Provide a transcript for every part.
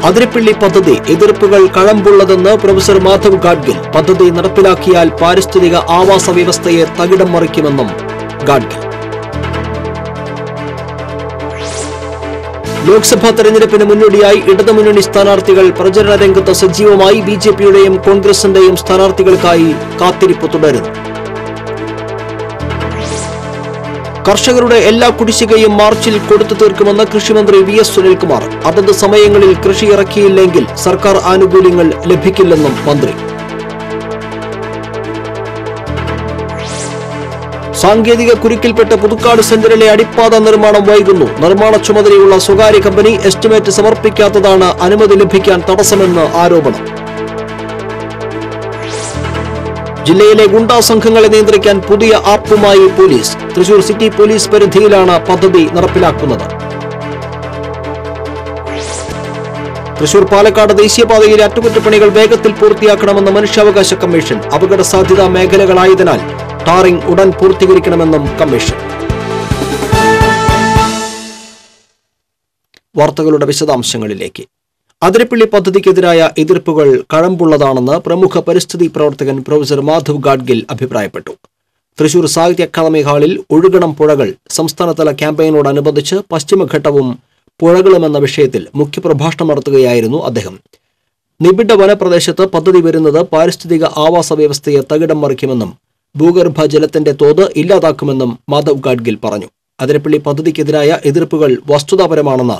അതിരപ്പിള്ളി പദ്ധതി എതിർപ്പുകൾ കഴമ്പുള്ളതെന്ന് പ്രൊഫസർ മാധവ് ഗാഡ്ഗിൽ. പദ്ധതി നടപ്പിലാക്കിയാൽ പാരിസ്ഥിതിക ആവാസ വ്യവസ്ഥയെ തകിടം മറിക്കുമെന്നും ഗാഡ്ഗിൽ. ലോക്സഭാ തെരഞ്ഞെടുപ്പിന് മുന്നോടിയായി ഇടതുമുന്നണി സ്ഥാനാർത്ഥികൾ പ്രചരണ രംഗത്ത് സജീവമായി. ബിജെപിയുടെയും കോൺഗ്രസിന്റെയും സ്ഥാനാർത്ഥികൾക്കായി കാത്തിരിപ്പ് തുടരുന്നു. കർഷകരുടെ എല്ലാ കുടിശ്ശികയും മാർച്ചിൽ കൊടുത്തു തീർക്കുമെന്ന് കൃഷിമന്ത്രി വി.എസ്. സുനിൽകുമാർ. അതത് സമയങ്ങളിൽ കൃഷി ഇറക്കിയില്ലെങ്കിൽ സർക്കാർ ആനുകൂല്യങ്ങൾ ലഭിക്കില്ലെന്നും മന്ത്രി. സാങ്കേതിക കുരുക്കിൽപ്പെട്ട പുതുക്കാട് സെന്ററിലെ അടിപ്പാത നിർമ്മാണം വൈകുന്നു. നിർമ്മാണ ചുമതലയുള്ള സ്വകാര്യ കമ്പനി എസ്റ്റിമേറ്റ് സമർപ്പിക്കാത്തതാണ് അനുമതി ലഭിക്കാൻ തടസ്സമെന്ന് ആരോപണം. ജില്ലയിലെ ഗുണ്ടാ സംഘങ്ങളെ നിയന്ത്രിക്കാൻ പുതിയ ആപ്പുമായി പോലീസ്. തൃശൂർ സിറ്റി പോലീസ് പരിധിയിലാണ് പദ്ധതി നടപ്പിലാക്കുന്നത്. തൃശൂർ പാലക്കാട് ദേശീയപാതയിലെ അറ്റകുറ്റപ്പണികൾ വേഗത്തിൽ പൂർത്തിയാക്കണമെന്ന് മനുഷ്യാവകാശ കമ്മീഷൻ. അപകട സാധ്യതാ മേഖലകളായതിനാൽ ടാറിംഗ് ഉടൻ പൂർത്തീകരിക്കണമെന്നും കമ്മീഷൻ. വാർത്തകളുടെ വിശദാംശങ്ങളിലേക്ക്. അതിരപ്പിള്ളി പദ്ധതിക്കെതിരായ എതിർപ്പുകൾ കഴമ്പുള്ളതാണെന്ന് പ്രമുഖ പരിസ്ഥിതി പ്രവർത്തകൻ പ്രൊഫസർ മാധവ് ഗാഡ്ഗിൽ അഭിപ്രായപ്പെട്ടു. തൃശൂർ സാഹിത്യ അക്കാദമി ഹാളിൽ ഒഴുകണം പുഴകൾ സംസ്ഥാനതല ക്യാമ്പയിനോടനുബന്ധിച്ച് പശ്ചിമഘട്ടവും പുഴകളുമെന്ന വിഷയത്തിൽ മുഖ്യപ്രഭാഷണം നടത്തുകയായിരുന്നു അദ്ദേഹം. നിബിഡ വനപ്രദേശത്ത് പദ്ധതി വരുന്നത് പാരിസ്ഥിതിക ആവാസ വ്യവസ്ഥയെ തകിടം മറിക്കുമെന്നും ഭൂഗർഭ ജലത്തിന്റെ തോത് ഇല്ലാതാക്കുമെന്നും മാധവ് ഗാഡ്ഗിൽ പറഞ്ഞു. അതിരപ്പിള്ളി പദ്ധതിക്കെതിരായ എതിർപ്പുകൾ വസ്തുതാപരമാണെന്ന്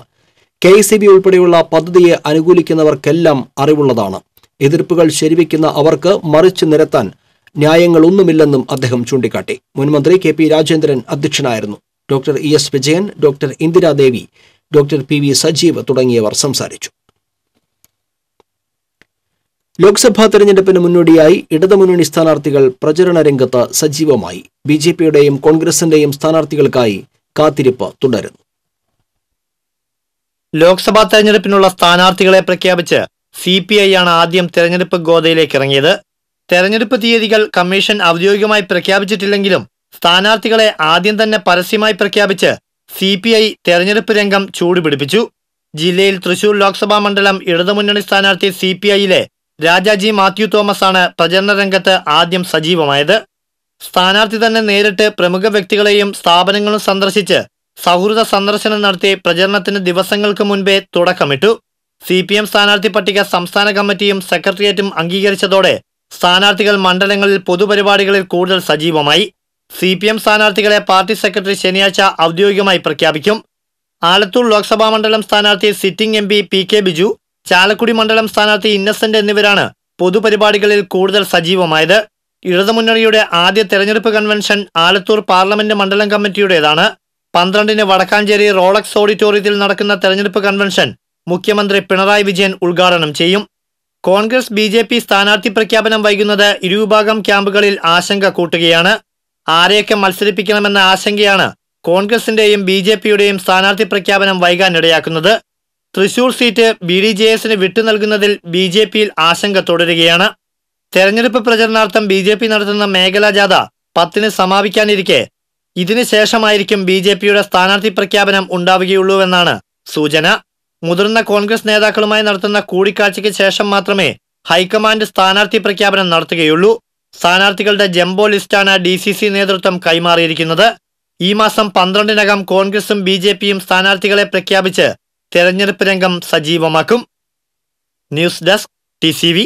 KCB ഉൾപ്പെടെയുള്ള പദ്ധതിയെ അനുകൂലിക്കുന്നവർക്കെല്ലാം അറിവുള്ളതാണ്. എതിർപ്പുകൾ ശരിവയ്ക്കുന്ന അവർക്ക് മറിച്ചു നിരത്താൻ ന്യായങ്ങളൊന്നുമില്ലെന്നും അദ്ദേഹം ചൂണ്ടിക്കാട്ടി. മുൻമന്ത്രി KP രാജേന്ദ്രൻ അധ്യക്ഷനായിരുന്നു. Doctor ES Vijayan, doctor Indira Devi, doctor PV Sajeev തുടങ്ങിയവർ സംസാരിച്ചു. ലോക്സഭാ തെരഞ്ഞെടുപ്പിന് മുന്നോടിയായി ഇടതുമുന്നണി സ്ഥാനാർത്ഥികൾ പ്രചരണ രംഗത്ത് സജീവമായി. ബിജെപിയുടെയും കോൺഗ്രസിന്റെയും സ്ഥാനാർത്ഥികൾക്കായി കാത്തിരിപ്പ് തുടരുന്നു. ലോക്സഭാ തെരഞ്ഞെടുപ്പിനുള്ള സ്ഥാനാർത്ഥികളെ പ്രഖ്യാപിച്ച് CPI ആണ് ആദ്യം തെരഞ്ഞെടുപ്പ് ഗോതയിലേക്ക് ഇറങ്ങിയത്. തെരഞ്ഞെടുപ്പ് തീയതികൾ കമ്മീഷൻ ഔദ്യോഗികമായി പ്രഖ്യാപിച്ചിട്ടില്ലെങ്കിലും സ്ഥാനാർത്ഥികളെ ആദ്യം തന്നെ പരസ്യമായി പ്രഖ്യാപിച്ച് CPI തെരഞ്ഞെടുപ്പ് രംഗം ചൂടുപിടിപ്പിച്ചു. ജില്ലയിൽ തൃശൂർ ലോക്സഭാ മണ്ഡലം ഇടതുമുന്നണി സ്ഥാനാർത്ഥി CPIയിലെ രാജാജി മാത്യു തോമസ് ആണ് പ്രചരണ രംഗത്ത് ആദ്യം സജീവമായത്. സ്ഥാനാർത്ഥി തന്നെ നേരിട്ട് പ്രമുഖ വ്യക്തികളെയും സ്ഥാപനങ്ങളും സന്ദർശിച്ച് സൗഹൃദ സന്ദർശനം നടത്തി പ്രചരണത്തിന് ദിവസങ്ങൾക്ക് മുൻപേ തുടക്കമിട്ടു. CPM സ്ഥാനാർത്ഥി പട്ടിക സംസ്ഥാന കമ്മിറ്റിയും സെക്രട്ടേറിയറ്റും അംഗീകരിച്ചതോടെ സ്ഥാനാർത്ഥികൾ മണ്ഡലങ്ങളിൽ പൊതുപരിപാടികളിൽ കൂടുതൽ സജീവമായി. CPM സ്ഥാനാർത്ഥികളെ പാർട്ടി സെക്രട്ടറി ശനിയാഴ്ച ഔദ്യോഗികമായി പ്രഖ്യാപിക്കും. ആലത്തൂർ ലോക്സഭാ മണ്ഡലം സ്ഥാനാർത്ഥി sitting MP PK Biju, Chalakudy മണ്ഡലം സ്ഥാനാർത്ഥി ഇന്നസെന്റ് എന്നിവരാണ് പൊതുപരിപാടികളിൽ കൂടുതൽ സജീവമായത്. ഇടതുമുന്നണിയുടെ ആദ്യ തെരഞ്ഞെടുപ്പ് കൺവെൻഷൻ ആലത്തൂർ പാർലമെന്റ് മണ്ഡലം കമ്മിറ്റിയുടേതാണ്. 12-ന് വടക്കാഞ്ചേരി റോളക്സ് ഓഡിറ്റോറിയത്തിൽ നടക്കുന്ന തെരഞ്ഞെടുപ്പ് കൺവെൻഷൻ മുഖ്യമന്ത്രി പിണറായി വിജയൻ ഉദ്ഘാടനം ചെയ്യും. കോൺഗ്രസ് BJP സ്ഥാനാർത്ഥി പ്രഖ്യാപനം വൈകുന്നത് ഇരുവിഭാഗം ക്യാമ്പുകളിൽ ആശങ്ക കൂട്ടുകയാണ്. ആരെയൊക്കെ മത്സരിപ്പിക്കണമെന്ന ആശങ്കയാണ് കോൺഗ്രസിന്റെയും BJPയുടെയും സ്ഥാനാർത്ഥി പ്രഖ്യാപനം വൈകാനിടയാക്കുന്നത്. തൃശൂർ സീറ്റ് BDJSന് വിട്ടു നൽകുന്നതിൽ BJPയിൽ ആശങ്ക തുടരുകയാണ്. തെരഞ്ഞെടുപ്പ് പ്രചരണാർത്ഥം BJP നടത്തുന്ന മേഖലാ ജാഥ 10-ന് സമാപിക്കാനിരിക്കെ ഇതിനു ശേഷമായിരിക്കും BJPയുടെ സ്ഥാനാർത്ഥി പ്രഖ്യാപനം ഉണ്ടാവുകയുള്ളൂവെന്നാണ് സൂചന. മുതിർന്ന കോൺഗ്രസ് നേതാക്കളുമായി നടത്തുന്ന കൂടിക്കാഴ്ചയ്ക്ക് ശേഷം മാത്രമേ ഹൈക്കമാൻഡ് സ്ഥാനാർത്ഥി പ്രഖ്യാപനം നടത്തുകയുള്ളൂ. സ്ഥാനാർത്ഥികളുടെ ജംബോ ലിസ്റ്റാണ് DCC നേതൃത്വം കൈമാറിയിരിക്കുന്നത്. ഈ മാസം 12-നകം കോൺഗ്രസും BJPയും സ്ഥാനാർത്ഥികളെ പ്രഖ്യാപിച്ച് തെരഞ്ഞെടുപ്പ് രംഗം സജീവമാക്കും. News desk TCV.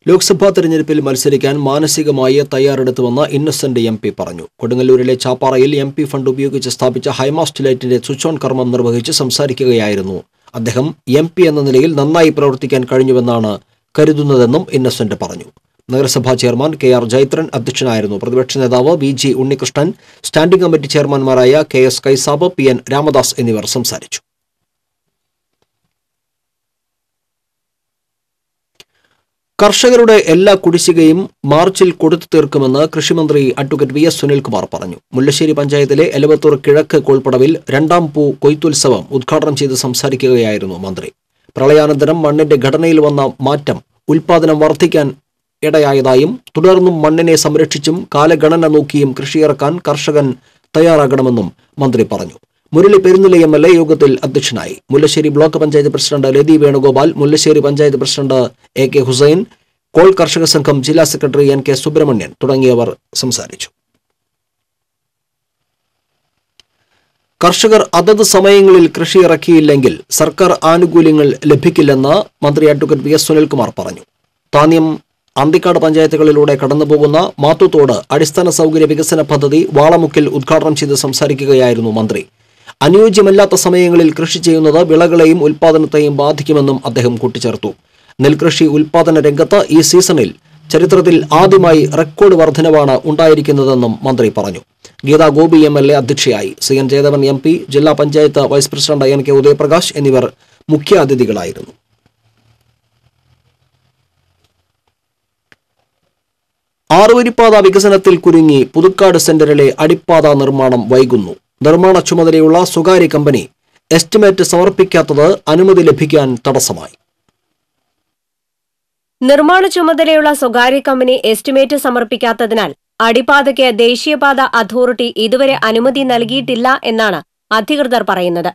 ലോക്സഭാ തെരഞ്ഞെടുപ്പിൽ മത്സരിക്കാൻ മാനസികമായി തയ്യാറെടുത്തുവെന്ന് ഇന്നസെന്റ് MP പറഞ്ഞു. കൊടുങ്ങല്ലൂരിലെ ചാപ്പാറയിൽ MP ഫണ്ട് ഉപയോഗിച്ച് സ്ഥാപിച്ച ഹൈമാസ്റ്റ് ലൈറ്റിന്റെ സ്വിച്ച് ഓൺ കർമ്മം നിർവഹിച്ച് സംസാരിക്കുകയായിരുന്നു അദ്ദേഹം. MP എന്ന നിലയിൽ നന്നായി പ്രവർത്തിക്കാൻ കഴിഞ്ഞുവെന്നാണ് കരുതുന്നതെന്നും ഇന്നസെന്റ് പറഞ്ഞു. നഗരസഭാ ചെയർമാൻ KR ജൈത്രൻ അധ്യക്ഷനായിരുന്നു. പ്രതിപക്ഷ നേതാവ് VG ഉണ്ണികൃഷ്ണൻ, സ്റ്റാൻഡിംഗ് കമ്മിറ്റി ചെയർമാൻമാരായ KS കൈസാബ്, PN രാമദാസ് എന്നിവർ സംസാരിച്ചു. കർഷകരുടെ എല്ലാ കുടിശ്ശികയും മാർച്ചിൽ കൊടുത്തു തീർക്കുമെന്ന് കൃഷിമന്ത്രി അഡ്വക്കേറ്റ് VS സുനിൽകുമാർ പറഞ്ഞു. മുല്ലശ്ശേരി പഞ്ചായത്തിലെ എലവത്തൂർ കിഴക്ക് കോൾപ്പടവിൽ 2ാം പൂ കൊയ്ത്തുത്സവം ഉദ്ഘാടനം ചെയ്ത് സംസാരിക്കുകയായിരുന്നു മന്ത്രി. പ്രളയാനന്തരം മണ്ണിന്റെ ഘടനയിൽ വന്ന മാറ്റം ഉൽപാദനം വർദ്ധിക്കാൻ ഇടയായതായും തുടർന്നും മണ്ണിനെ സംരക്ഷിച്ചും കാലഗണന നോക്കിയും കൃഷിയിറക്കാൻ കർഷകൻ തയ്യാറാകണമെന്നും മന്ത്രി പറഞ്ഞു. മുരളി പെരുന്നില MLA യോഗത്തിൽ അധ്യക്ഷനായി. Mullassery block panchayat president Lathi Venugopal, Mullassery panchayat president AK Hussain, കോൾ കർഷക സംഘം ജില്ലാ സെക്രട്ടറി NK സുബ്രഹ്മണ്യൻ തുടങ്ങിയവർ സംസാരിച്ചു. കർഷകർ അതത് സമയങ്ങളിൽ കൃഷി ഇറക്കിയില്ലെങ്കിൽ സർക്കാർ ആനുകൂല്യങ്ങൾ ലഭിക്കില്ലെന്ന് മന്ത്രി അഡ്വക്കേറ്റ് VS സുനിൽകുമാർ പറഞ്ഞു. താന്യം, അന്തിക്കാട് പഞ്ചായത്തുകളിലൂടെ കടന്നുപോകുന്ന മാത്തൂത്തോട് അടിസ്ഥാന സൗകര്യ വികസന പദ്ധതി വാളമുക്കിൽ ഉദ്ഘാടനം ചെയ്ത് സംസാരിക്കുകയായിരുന്നു മന്ത്രി. അനുയോജ്യമല്ലാത്ത സമയങ്ങളിൽ കൃഷി ചെയ്യുന്നത് വിളകളെയും ഉൽപാദനത്തെയും ബാധിക്കുമെന്നും അദ്ദേഹം കൂട്ടിച്ചേർത്തു. നെൽകൃഷി ഉൽപാദന രംഗത്ത് ഈ സീസണിൽ ചരിത്രത്തിൽ ആദ്യമായി റെക്കോർഡ് വർധനവാണ് ഉണ്ടായിരിക്കുന്നതെന്നും മന്ത്രി പറഞ്ഞു. ഗീതാ ഗോപി MLA അധ്യക്ഷയായി. CN ജയദേവൻ MP, ജില്ലാ panchayat vice president NK Udayaprakash എന്നിവർ മുഖ്യാതിഥികളായിരുന്നു. ആറുവരിപ്പാത വികസനത്തിൽ കുരുങ്ങി പുതുക്കാട് സെന്ററിലെ അടിപ്പാത നിർമ്മാണം വൈകുന്നു. നിർമ്മാണ ചുമതലയുള്ള സ്വകാര്യ കമ്പനി എസ്റ്റിമേറ്റ് സമർപ്പിക്കാത്തത് അനുമതി ലഭിക്കാൻ തടസ്സമായി. നിർമ്മാണ ചുമതലയുള്ള സ്വകാര്യ കമ്പനി എസ്റ്റിമേറ്റ് സമർപ്പിക്കാത്തതിനാൽ അടിപ്പാതയ്ക്ക് ദേശീയപാത അതോറിറ്റി ഇതുവരെ അനുമതി നൽകിയിട്ടില്ല എന്നാണ് അധികൃതർ പറയുന്നത്.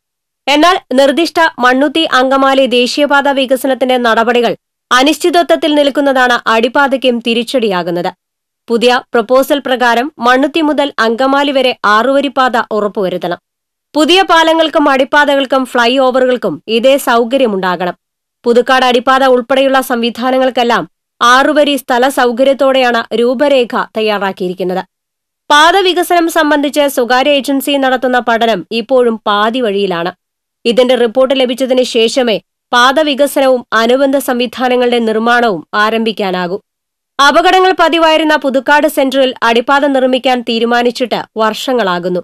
എന്നാൽ നിർദ്ദിഷ്ട മണ്ണുത്തി അങ്കമാലി ദേശീയപാത വികസനത്തിന്റെ നടപടികൾ അനിശ്ചിതത്വത്തിൽ നിൽക്കുന്നതാണ് അടിപ്പാതയ്ക്കും തിരിച്ചടിയാകുന്നത്. പുതിയ പ്രപ്പോസൽ പ്രകാരം മണ്ണുത്തി മുതൽ അങ്കമാലി വരെ ആറുവരിപ്പാത ഉറപ്പുവരുത്തണം. പുതിയ പാലങ്ങൾക്കും അടിപ്പാതകൾക്കും ഫ്ളൈ ഓവറുകൾക്കും ഇതേ സൗകര്യമുണ്ടാകണം. പുതുക്കാട് അടിപ്പാത ഉൾപ്പെടെയുള്ള സംവിധാനങ്ങൾക്കെല്ലാം ആറുവരി സ്ഥല സൗകര്യത്തോടെയാണ് രൂപരേഖ തയ്യാറാക്കിയിരിക്കുന്നത്. പാത വികസനം സംബന്ധിച്ച് സ്വകാര്യ ഏജൻസി നടത്തുന്ന പഠനം ഇപ്പോഴും പാതി വഴിയിലാണ്. ഇതിന്റെ റിപ്പോർട്ട് ലഭിച്ചതിന് ശേഷമേ പാത വികസനവും അനുബന്ധ സംവിധാനങ്ങളുടെ നിർമ്മാണവും ആരംഭിക്കാനാകൂ. അപകടങ്ങൾ പതിവായിരുന്ന പുതുക്കാട് സെന്ററിൽ അടിപ്പാത നിർമ്മിക്കാൻ തീരുമാനിച്ചിട്ട് വർഷങ്ങളാകുന്നു.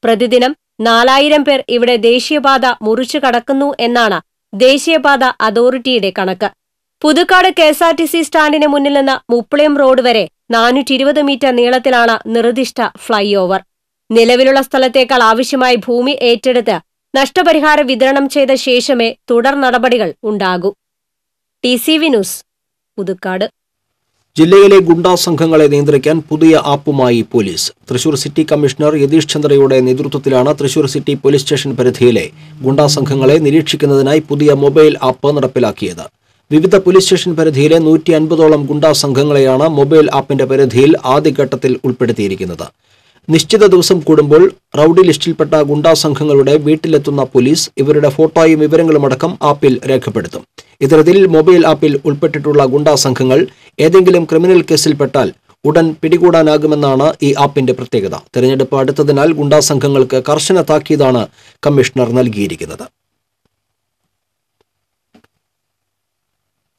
പ്രതിദിനം 4000 പേർ ഇവിടെ ദേശീയപാത മുറിച്ചു കടക്കുന്നു എന്നാണ് ദേശീയപാത അതോറിറ്റിയുടെ കണക്ക്. പുതുക്കാട് KSRTC സ്റ്റാൻഡിന് മുന്നിൽ നിന്ന് മുപ്പളയം റോഡ് വരെ 420 മീറ്റർ നീളത്തിലാണ് നിർദ്ദിഷ്ട ഫ്ളൈ ഓവർ. നിലവിലുള്ള സ്ഥലത്തേക്കാൾ ആവശ്യമായി ഭൂമി ഏറ്റെടുത്ത് നഷ്ടപരിഹാരം വിതരണം ചെയ്ത ശേഷമേ തുടർ നടപടികൾ ഉണ്ടാകൂ. TCV news, Puthukkad. ജില്ലയിലെ ഗുണ്ടാ സംഘങ്ങളെ നിയന്ത്രിക്കാൻ പുതിയ ആപ്പുമായി പോലീസ്. തൃശൂർ സിറ്റി കമ്മീഷണർ യതീഷ് ചന്ദ്രയുടെ നേതൃത്വത്തിലാണ് തൃശൂർ സിറ്റി പോലീസ് സ്റ്റേഷൻ പരിധിയിലെ ഗുണ്ടാ സംഘങ്ങളെ നിരീക്ഷിക്കുന്നതിനായി പുതിയ മൊബൈൽ ആപ്പ് നടപ്പിലാക്കിയത്. വിവിധ പോലീസ് സ്റ്റേഷൻ പരിധിയിലെ 150ഓളം ഗുണ്ടാ സംഘങ്ങളെയാണ് മൊബൈൽ ആപ്പിന്റെ പരിധിയിൽ ആദ്യഘട്ടത്തിൽ ഉൾപ്പെടുത്തിയിരിക്കുന്നത്. നിശ്ചിത ദിവസം കൂടുമ്പോൾ റൌഡി ലിസ്റ്റിൽപ്പെട്ട ഗുണ്ടാ സംഘങ്ങളുടെ വീട്ടിലെത്തുന്ന പോലീസ് ഇവരുടെ ഫോട്ടോയും വിവരങ്ങളുമടക്കം ആപ്പിൽ രേഖപ്പെടുത്തും. ഇത്തരത്തിൽ മൊബൈൽ ആപ്പിൽ ഉൾപ്പെട്ടിട്ടുള്ള ഗുണ്ടാ സംഘങ്ങൾ ഏതെങ്കിലും ക്രിമിനൽ കേസിൽപ്പെട്ടാൽ ഉടൻ പിടികൂടാനാകുമെന്നാണ് ഈ ആപ്പിന്റെ പ്രത്യേകത. തെരഞ്ഞെടുപ്പ് അടുത്തതിനാൽ ഗുണ്ടാ സംഘങ്ങൾക്ക് കർശന താക്കീതാണ് കമ്മീഷണർ നൽകിയിരിക്കുന്നത്.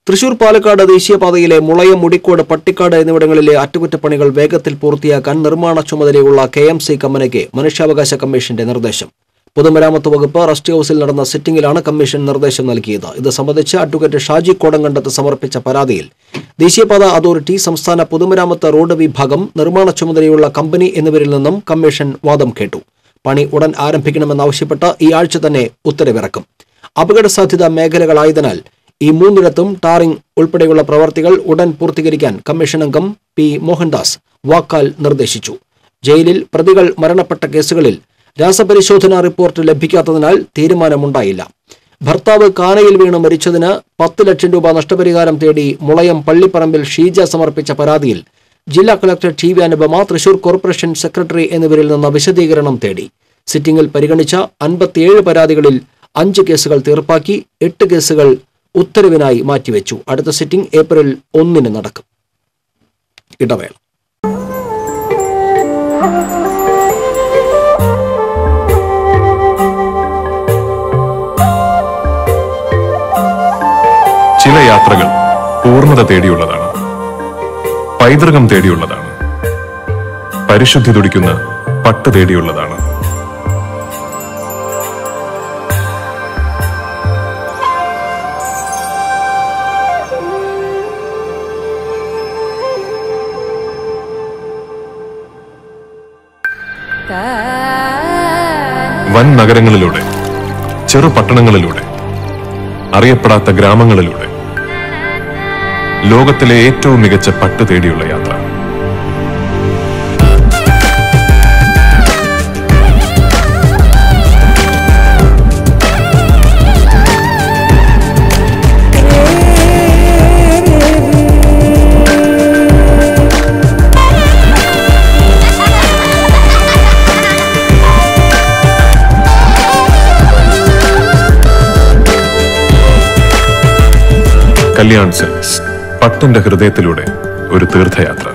തൃശൂർ പാലക്കാട് ദേശീയപാതയിലെ മുളയം, മുടിക്കോട്, പട്ടിക്കാട് എന്നിവിടങ്ങളിലെ അറ്റകുറ്റപ്പണികൾ വേഗത്തിൽ പൂർത്തിയാക്കാൻ നിർമ്മാണ ചുമതലയുള്ള KMC കമ്പനിക്ക് മനുഷ്യാവകാശ കമ്മീഷന്റെ നിർദ്ദേശം. പൊതുമരാമത്ത് വകുപ്പ് റസ്റ്റ് ഹൌസിൽ നടന്ന സിറ്റിംഗിലാണ് കമ്മീഷൻ നിർദ്ദേശം നൽകിയത്. ഇത് സംബന്ധിച്ച് അഡ്വക്കേറ്റ് ഷാജി കോടങ്കണ്ടത്ത് സമർപ്പിച്ച പരാതിയിൽ ദേശീയപാത അതോറിറ്റി, സംസ്ഥാന പൊതുമരാമത്ത് റോഡ് വിഭാഗം, നിർമ്മാണ ചുമതലയുള്ള കമ്പനി എന്നിവരിൽ നിന്നും കമ്മീഷൻ വാദം കേട്ടു. പണി ഉടൻ ആരംഭിക്കണമെന്നാവശ്യപ്പെട്ട് ഈ ആഴ്ച തന്നെ ഉത്തരവിറക്കും. അപകട സാധ്യത മേഖലകളായതിനാൽ ഈ മൂന്നിടത്തും ടാറിംഗ് ഉൾപ്പെടെയുള്ള പ്രവർത്തികൾ ഉടൻ പൂർത്തീകരിക്കാൻ കമ്മീഷൻ അംഗം P. മോഹൻദാസ് വാക്കാൽ നിർദ്ദേശിച്ചു. ജയിലിൽ പ്രതികൾ മരണപ്പെട്ട കേസുകളിൽ രാസപരിശോധനാ റിപ്പോർട്ട് ലഭിക്കാത്തതിനാൽ തീരുമാനമുണ്ടായില്ല. ഭർത്താവ് കാനയിൽ വീണ് മരിച്ചതിന് 10 ലക്ഷം രൂപ നഷ്ടപരിഹാരം തേടി മുളയം പള്ളിപ്പറമ്പിൽ ഷീജ സമർപ്പിച്ച പരാതിയിൽ ജില്ലാ collector TV. Anupama, Thrissur corporation secretary എന്നിവരിൽ നിന്ന് വിശദീകരണം തേടി. സിറ്റിംഗിൽ പരിഗണിച്ച 57 പരാതികളിൽ 5 കേസുകൾ തീർപ്പാക്കി, 8 കേസുകൾ ഉത്തരവിനായി മാറ്റിവെച്ചു. അടുത്ത സിറ്റിംഗ് ഏപ്രിൽ 1 നടക്കും. ഇടവേള. ചില യാത്രകൾ പൂർണ്ണത തേടിയുള്ളതാണ്, പൈതൃകം തേടിയുള്ളതാണ്, പരിശുദ്ധി തുടിക്കുന്ന പട്ട് തേടിയുള്ളതാണ്. വൻ നഗരങ്ങളിലൂടെ, ചെറു പട്ടണങ്ങളിലൂടെ, അറിയപ്പെടാത്ത ഗ്രാമങ്ങളിലൂടെ ലോകത്തിലെ ഏറ്റവും മികച്ച പട്ട് തേടിയുള്ള യാത്ര. കല്യാൺ സിൽക്സ്, പട്ടിന്റെ ഹൃദയത്തിലൂടെ ഒരു തീർത്ഥയാത്ര.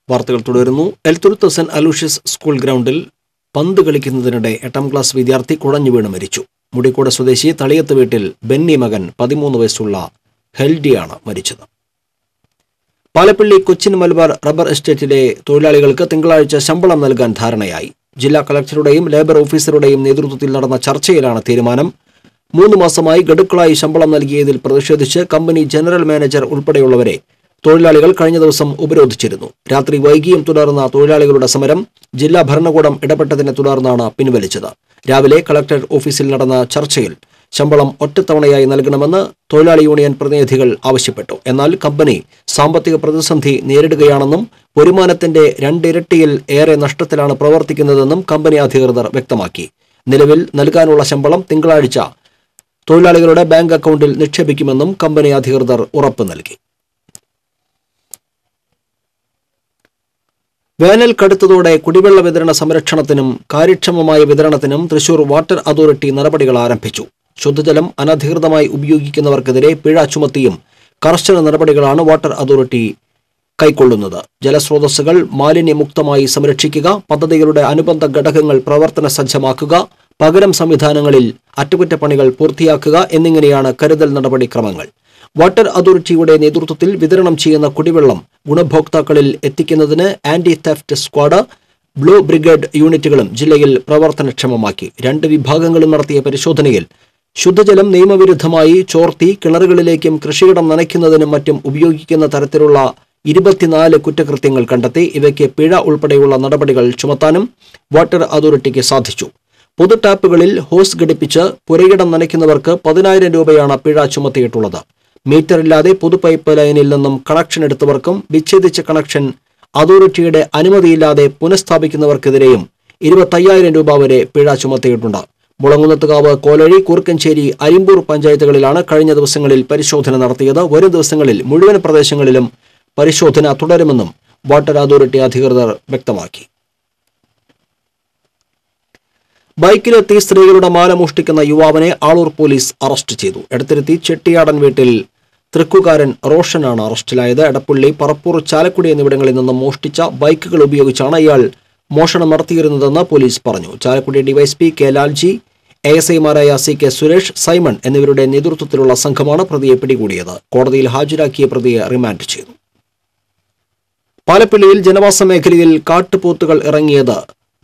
വാർത്തകൾ തുടരുന്നു. എൽത്തുരുത്ത് സെന്റ് അലൂഷ്യസ് സ്കൂൾ ഗ്രൗണ്ടിൽ പന്ത് കളിക്കുന്നതിനിടെ 8ാം ക്ലാസ് വിദ്യാർത്ഥി കുഴഞ്ഞു വീണ് മരിച്ചു. മുടിക്കോട് സ്വദേശി തളിയത്ത് വീട്ടിൽ ബെന്നി മകൻ 13 വയസ്സുള്ള ഹെൽഡിയാണ് മരിച്ചത്. പാലപ്പള്ളി കൊച്ചിൻ മലബാർ റബ്ബർ എസ്റ്റേറ്റിലെ തൊഴിലാളികൾക്ക് തിങ്കളാഴ്ച ശമ്പളം നൽകാൻ ധാരണയായി. ജില്ലാ കളക്ടറുടെയും ലേബർ ഓഫീസറുടെയും നേതൃത്വത്തിൽ നടന്ന ചർച്ചയിലാണ് തീരുമാനം. 3 മാസമായി ഗഡുക്കളായി ശമ്പളം നൽകിയതിൽ പ്രതിഷേധിച്ച് കമ്പനി ജനറൽ മാനേജർ ഉൾപ്പെടെയുള്ളവരെ തൊഴിലാളികൾ കഴിഞ്ഞ ദിവസം ഉപരോധിച്ചിരുന്നു. രാത്രി വൈകിയും തുടർന്ന തൊഴിലാളികളുടെ സമരം ജില്ലാ ഭരണകൂടം ഇടപെട്ടതിനെ തുടർന്നാണ് പിൻവലിച്ചത്. രാവിലെ കളക്ടർ ഓഫീസിൽ നടന്ന ചർച്ചയിൽ ശമ്പളം ഒറ്റത്തവണയായി നൽകണമെന്ന് തൊഴിലാളി യൂണിയൻ പ്രതിനിധികൾ ആവശ്യപ്പെട്ടു. എന്നാൽ കമ്പനി സാമ്പത്തിക പ്രതിസന്ധി നേരിടുകയാണെന്നും വരുമാനത്തിന്റെ 2 ഇരട്ടിയിൽ ഏറെ നഷ്ടത്തിലാണ് പ്രവർത്തിക്കുന്നതെന്നും കമ്പനി അധികൃതർ വ്യക്തമാക്കി. നിലവിൽ നൽകാനുള്ള ശമ്പളം തിങ്കളാഴ്ച തൊഴിലാളികളുടെ ബാങ്ക് അക്കൗണ്ടിൽ നിക്ഷേപിക്കുമെന്നും കമ്പനി അധികൃതർ ഉറപ്പ് നൽകി. വേനൽ കടുത്തതോടെ കുടിവെള്ള വിതരണ സംരക്ഷണത്തിനും കാര്യക്ഷമമായ വിതരണത്തിനും തൃശൂർ വാട്ടർ അതോറിറ്റി നടപടികൾ ആരംഭിച്ചു. ശുദ്ധജലം അനധികൃതമായി ഉപയോഗിക്കുന്നവർക്കെതിരെ പിഴ ചുമത്തിയും കർശന നടപടികളാണ് വാട്ടർ അതോറിറ്റി കൈക്കൊള്ളുന്നത്. ജലസ്രോതസ്സുകൾ മാലിന്യമുക്തമായി സംരക്ഷിക്കുക, പദ്ധതികളുടെ അനുബന്ധ ഘടകങ്ങൾ പ്രവർത്തന സജ്ജമാക്കുക, പകരം സംവിധാനങ്ങളിൽ അറ്റകുറ്റപ്പണികൾ പൂർത്തിയാക്കുക എന്നിങ്ങനെയാണ് കരുതൽ നടപടിക്രമങ്ങൾ. വാട്ടർ അതോറിറ്റിയുടെ നേതൃത്വത്തിൽ വിതരണം ചെയ്യുന്ന കുടിവെള്ളം ഗുണഭോക്താക്കളിൽ എത്തിക്കുന്നതിന് anti theft squad, blue brigade യൂണിറ്റുകളും ജില്ലയിൽ പ്രവർത്തനക്ഷമമാക്കി. 2 വിഭാഗങ്ങളും നടത്തിയ പരിശോധനയിൽ ശുദ്ധജലം നിയമവിരുദ്ധമായി ചോർത്തി കിണറുകളിലേക്കും കൃഷിയിടം നനയ്ക്കുന്നതിനും മറ്റും ഉപയോഗിക്കുന്ന തരത്തിലുള്ള 24 കുറ്റകൃത്യങ്ങൾ കണ്ടെത്തി. ഇവയ്ക്ക് പിഴ ഉൾപ്പെടെയുള്ള നടപടികൾ ചുമത്താനും വാട്ടർ അതോറിറ്റിക്ക് സാധിച്ചു. പൊതു ടാപ്പുകളിൽ ഹോസ് ഘടിപ്പിച്ച് പുരയിടം നനയ്ക്കുന്നവർക്ക് 10,000 രൂപയാണ് പിഴ ചുമത്തിയിട്ടുള്ളത്. മീറ്ററില്ലാതെ പൊതു പൈപ്പ് ലൈനിൽ നിന്നും കണക്ഷൻ എടുത്തവർക്കും വിച്ഛേദിച്ച കണക്ഷൻ അതോറിറ്റിയുടെ അനുമതിയില്ലാതെ പുനഃസ്ഥാപിക്കുന്നവർക്കെതിരെയും 25,000 രൂപ വരെ പിഴ ചുമത്തിയിട്ടുണ്ട്. മുളങ്ങുന്നത്തുകാവ്, കോലഴി, കൂർക്കഞ്ചേരി, അരിമ്പൂർ പഞ്ചായത്തുകളിലാണ് കഴിഞ്ഞ ദിവസങ്ങളിൽ പരിശോധന നടത്തിയത്. വരും ദിവസങ്ങളിൽ മുഴുവൻ പ്രദേശങ്ങളിലും പരിശോധന തുടരുമെന്നും വാട്ടർ അതോറിറ്റി അധികൃതർ വ്യക്തമാക്കി. ബൈക്കിലെത്തി സ്ത്രീകളുടെ മാല മോഷ്ടിക്കുന്ന യുവാവിനെ ആളൂർ പോലീസ് അറസ്റ്റ് ചെയ്തു. എടത്തിരുത്തി ചെട്ടിയാടൻ വീട്ടിൽ തൃക്കുകാരൻ റോഷനാണ് അറസ്റ്റിലായത്. എടപ്പള്ളി, പറപ്പൂർ, ചാലക്കുടി എന്നിവിടങ്ങളിൽ നിന്ന് മോഷ്ടിച്ച ബൈക്കുകൾ ഉപയോഗിച്ചാണ് ഇയാൾ മോഷണം നടത്തിയിരുന്നതെന്ന് പോലീസ് പറഞ്ഞു. ചാലക്കുടി ഡിവൈഎസ്പി കെ ലാൽജി, ASIമാരായ CK സുരേഷ്, സൈമൺ എന്നിവരുടെ നേതൃത്വത്തിലുള്ള സംഘമാണ് പ്രതിയെ പിടികൂടിയത്. കോടതിയിൽ ഹാജരാക്കിയ പ്രതിയെ റിമാൻഡ് ചെയ്തു. പാലപ്പള്ളിയിൽ ജനവാസ മേഖലയിൽ കാട്ടുപോത്തുകൾ ഇറങ്ങിയത്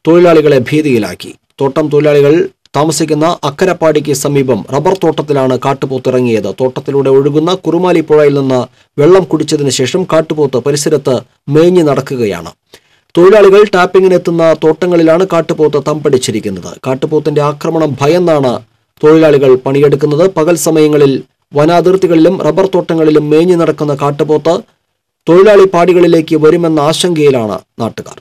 തൊഴിലാളികളെ ഭീതിയിലാക്കി. തോട്ടം തൊഴിലാളികൾ താമസിക്കുന്ന അക്കരപ്പാടിക്ക് സമീപം റബ്ബർ തോട്ടത്തിലാണ് കാട്ടുപോത്ത് ഇറങ്ങിയത്. തോട്ടത്തിലൂടെ ഒഴുകുന്ന കുറുമാലി പുഴയിൽ നിന്ന് വെള്ളം കുടിച്ചതിന് ശേഷം കാട്ടുപോത്ത് പരിസരത്ത് മേഞ്ഞു നടക്കുകയാണ്. തൊഴിലാളികൾ ടാപ്പിങ്ങിനെത്തുന്ന തോട്ടങ്ങളിലാണ് കാട്ടുപോത്ത് തമ്പടിച്ചിരിക്കുന്നത്. കാട്ടുപോത്തിന്റെ ആക്രമണം ഭയന്നാണ് തൊഴിലാളികൾ പണിയെടുക്കുന്നത്. പകൽ സമയങ്ങളിൽ വനാതിർത്തികളിലും റബ്ബർ തോട്ടങ്ങളിലും മേഞ്ഞു നടക്കുന്ന കാട്ടുപോത്ത് തൊഴിലാളി പാടികളിലേക്ക് വരുമെന്ന ആശങ്കയിലാണ് നാട്ടുകാർ.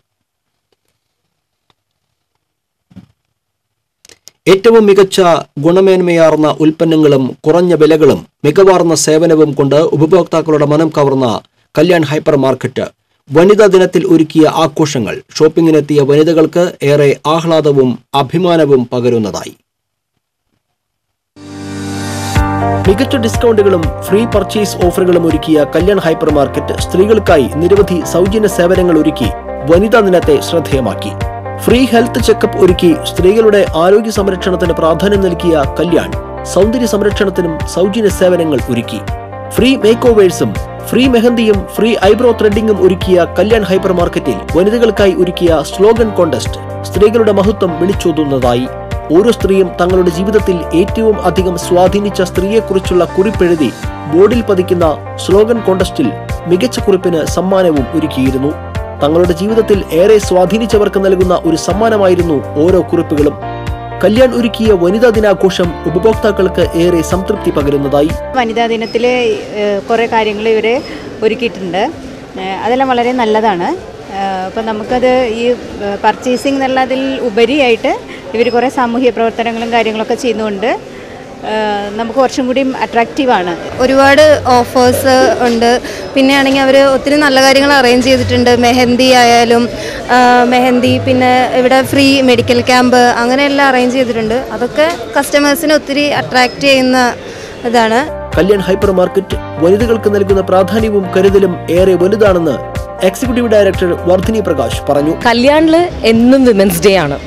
ഏറ്റവും മികച്ച ഗുണമേന്മയാർന്ന ഉൽപ്പന്നങ്ങളും കുറഞ്ഞ വിലകളും മികവാർന്ന സേവനവും കൊണ്ട് ഉപഭോക്താക്കളുടെ മനം കവർന്ന കല്യാൺ ഹൈപ്പർ മാർക്കറ്റ് വനിതാ ദിനത്തിൽ ഒരുക്കിയ ആഘോഷങ്ങൾ ഷോപ്പിംഗിനെത്തിയ വനിതകൾക്ക് ഏറെ ആഹ്ലാദവും അഭിമാനവും പകരുന്നതായി. മികച്ച ഡിസ്കൗണ്ടുകളും ഫ്രീ പർച്ചേസ് ഓഫറുകളും ഒരുക്കിയ കല്യാൺ ഹൈപ്പർ മാർക്കറ്റ് സ്ത്രീകൾക്കായി നിരവധി സൗജന്യ സേവനങ്ങൾ ഒരുക്കി വനിതാ ദിനത്തെ ശ്രദ്ധേയമാക്കി. ഫ്രീ ഹെൽത്ത് ചെക്കപ്പ് ഒരുക്കി സ്ത്രീകളുടെ ആരോഗ്യ സംരക്ഷണത്തിന് പ്രാധാന്യം നൽകിയ കല്യാൺ സൗന്ദര്യ സംരക്ഷണത്തിനും സൗജന്യ സേവനങ്ങൾ ഒരുക്കി. ഫ്രീ മേക്ക് ഓവേഴ്സും ഫ്രീ മെഹന്തിയും ഫ്രീ ഐബ്രോ ത്രെഡിംഗും ഒരുക്കിയ കല്യാൺ ഹൈപ്പർ മാർക്കറ്റിൽ വനിതകൾക്കായി ഒരുക്കിയ സ്ലോഗൻ കോൺടെസ്റ്റ് സ്ത്രീകളുടെ മഹത്വം വിളിച്ചോതുന്നതായി. ഓരോ സ്ത്രീയും തങ്ങളുടെ ജീവിതത്തിൽ ഏറ്റവും അധികം സ്വാധീനിച്ച സ്ത്രീയെക്കുറിച്ചുള്ള കുറിപ്പെഴുതി ബോർഡിൽ പതിക്കുന്ന സ്ലോഗൻ കോൺടെസ്റ്റിൽ മികച്ച കുറിപ്പിന് സമ്മാനവും ഒരുക്കിയിരുന്നു. തങ്ങളുടെ ജീവിതത്തിൽ ഏറെ സ്വാധീനിച്ചവർക്ക് നൽകുന്ന ഒരു സമ്മാനമായിരുന്നു ഓരോ കുറിപ്പുകളും. കല്യാൺ ഒരുക്കിയ വനിതാ ദിനാഘോഷം ഉപഭോക്താക്കൾക്ക് ഏറെ സംതൃപ്തി പകരുന്നതായി. വനിതാ ദിനത്തിൽ കുറേ കാര്യങ്ങൾ ഇവർ ഒരുക്കിയിട്ടുണ്ട്. അതെല്ലാം വളരെ നല്ലതാണ്. അപ്പം നമുക്കത് ഈ പർച്ചേസിംഗ് എന്നുള്ളതിൽ ഉപരിയായിട്ട് ഇവർ കുറേ സാമൂഹ്യ പ്രവർത്തനങ്ങളും കാര്യങ്ങളൊക്കെ ചെയ്യുന്നുണ്ട്. നമുക്ക് കുറച്ചും കൂടി അട്രാക്റ്റീവാണ്. ഒരുപാട് ഓഫേഴ്സ് ഉണ്ട്. പിന്നെ ആണെങ്കിൽ അവർ ഒത്തിരി നല്ല കാര്യങ്ങൾ അറേഞ്ച് ചെയ്തിട്ടുണ്ട്. മെഹന്തി ആയാലും മെഹന്തി, പിന്നെ ഇവിടെ ഫ്രീ മെഡിക്കൽ ക്യാമ്പ്, അങ്ങനെയെല്ലാം അറേഞ്ച് ചെയ്തിട്ടുണ്ട്. അതൊക്കെ കസ്റ്റമേഴ്സിനെ ഒത്തിരി അട്രാക്റ്റ് ചെയ്യുന്ന ഇതാണ്. കല്യാൺ ഹൈപ്പർ മാർക്കറ്റ് വനിതകൾക്ക് നൽകുന്ന പ്രാധാന്യവും കരുതലും ഏറെ വലുതാണെന്ന് എക്സിക്യൂട്ടീവ് ഡയറക്ടർ വർധിനി പ്രകാശ് പറഞ്ഞു. കല്യാണില് എന്നും വിമൻസ് ഡേ ആണ്.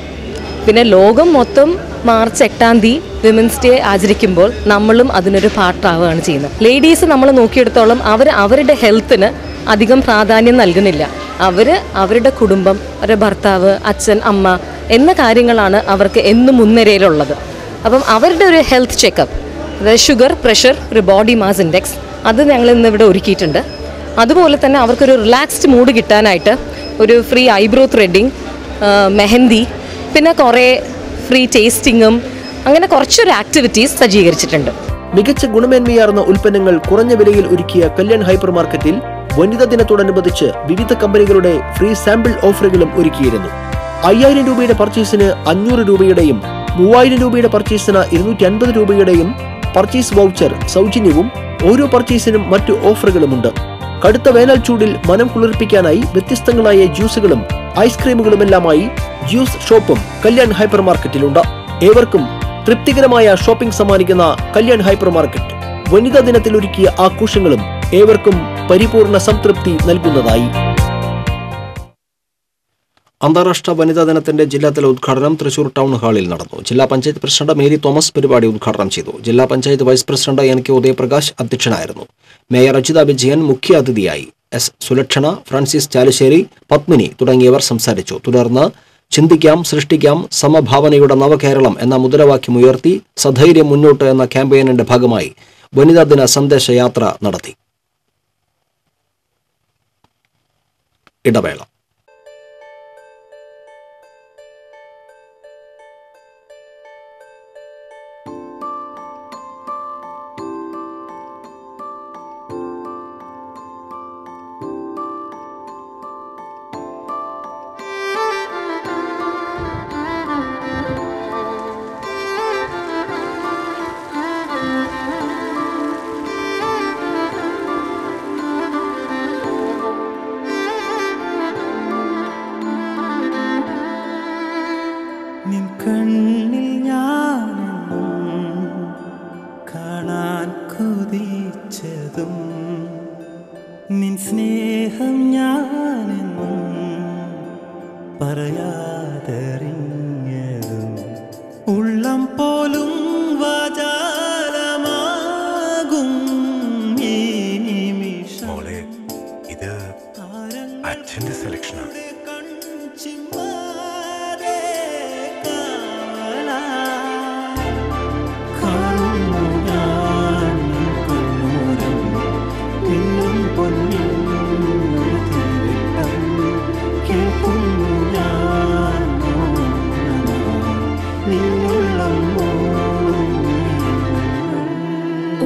പിന്നെ ലോകം മൊത്തം മാർച്ച് 8-ാം തീയതി വിമൻസ് ഡേ ആചരിക്കുമ്പോൾ നമ്മളും അതിനൊരു പാർട്ടാവുകയാണ് ചെയ്യുന്നത്. ലേഡീസ് നമ്മൾ നോക്കിയെടുത്തോളം അവരുടെ ഹെൽത്തിന് അധികം പ്രാധാന്യം നൽകുന്നില്ല. അവരുടെ കുടുംബം, അവരുടെ ഭർത്താവ്, അച്ഛൻ, അമ്മ എന്ന കാര്യങ്ങളാണ് അവർക്ക് എന്നും മുൻനിരയിലുള്ളത്. അപ്പം അവരുടെ ഒരു ഹെൽത്ത് ചെക്കപ്പ്, അതായത് ഷുഗർ, പ്രഷർ, ഒരു ബോഡി മാസ് ഇൻഡെക്സ്, അത് ഞങ്ങൾ ഇന്ന് ഇവിടെ ഒരുക്കിയിട്ടുണ്ട്. അതുപോലെ തന്നെ അവർക്കൊരു റിലാക്സ്ഡ് മൂഡ് കിട്ടാനായിട്ട് ഒരു ഫ്രീ ഐബ്രോ ത്രെഡിങ്, മെഹന്തി, പിന്നെ കുറേ ഫ്രീ ടേസ്റ്റിങ്ങും അങ്ങനെ കുറച്ചൊരു ആക്ടിവിറ്റീസ് സജ്ജീകരിച്ചിട്ടുണ്ട്. മികച്ച ഗുണമേന്മയാർന്ന ഉൽപ്പന്നങ്ങൾ കുറഞ്ഞ വിലയിൽ ഒരുക്കിയ കല്യാൺ ഹൈപ്പർ മാർക്കറ്റിൽ വനിതാ ദിനത്തോടനുബന്ധിച്ച് വിവിധ കമ്പനികളുടെ ഫ്രീ സാമ്പിൾ ഓഫറുകളും ഒരുക്കിയിരുന്നു. 5000 രൂപയുടെ പർച്ചേസിന് 500 രൂപയുടെയും 3000 രൂപയുടെ പർച്ചേസിന് 250 രൂപയുടെയും പർച്ചേസ് വൗച്ചർ സൗജന്യവും ഓരോ പർച്ചേസിനും മറ്റു ഓഫറുകളുമുണ്ട്. കടുത്ത വേനൽ ചൂടിൽ മനം കുളിർപ്പിക്കാനായി വ്യത്യസ്തങ്ങളായ ജ്യൂസുകളും ഐസ്ക്രീമുകളുമെല്ലാമായി ജ്യൂസ് ഷോപ്പും കല്യാൺ ഹൈപ്പർ മാർക്കറ്റിലുണ്ട്. ഏവർക്കും തൃപ്തികരമായ ഷോപ്പിംഗ് സമ്മാനിക്കുന്ന കല്യാൺ ഹൈപ്പർ മാർക്കറ്റ് വനിതാ ദിനത്തിൽ ഒരുക്കിയ ആഘോഷങ്ങളും ഏവർക്കും പരിപൂർണ സംതൃപ്തി നൽകുന്നതായി. അന്താരാഷ്ട്ര വനിതാ ദിനത്തിന്റെ ജില്ലാതല ഉദ്ഘാടനം തൃശൂർ ടൗൺ ഹാളിൽ നടന്നു. ജില്ലാ പഞ്ചായത്ത് പ്രസിഡന്റ് മേരി തോമസ് പരിപാടി ഉദ്ഘാടനം ചെയ്തു. ജില്ലാ panchayat vice president N K Udayaprakash അധ്യക്ഷനായിരുന്നു. മേയർ അജിത വിജയൻ മുഖ്യാതിഥിയായി. എസ് സുലക്ഷണ, ഫ്രാൻസിസ് ചാലശ്ശേരി, പത്മിനി തുടങ്ങിയവർ സംസാരിച്ചു. തുടർന്ന് ചിന്തിക്കാം, സൃഷ്ടിക്കാം, സമഭാവനയുടെ നവകേരളം എന്ന മുദ്രാവാക്യം ഉയർത്തി സധൈര്യം മുന്നോട്ട് എന്ന ക്യാമ്പയിനിന്റെ ഭാഗമായി വനിതാ ദിന സന്ദേശയാത്ര നടത്തി. ഇടവേള.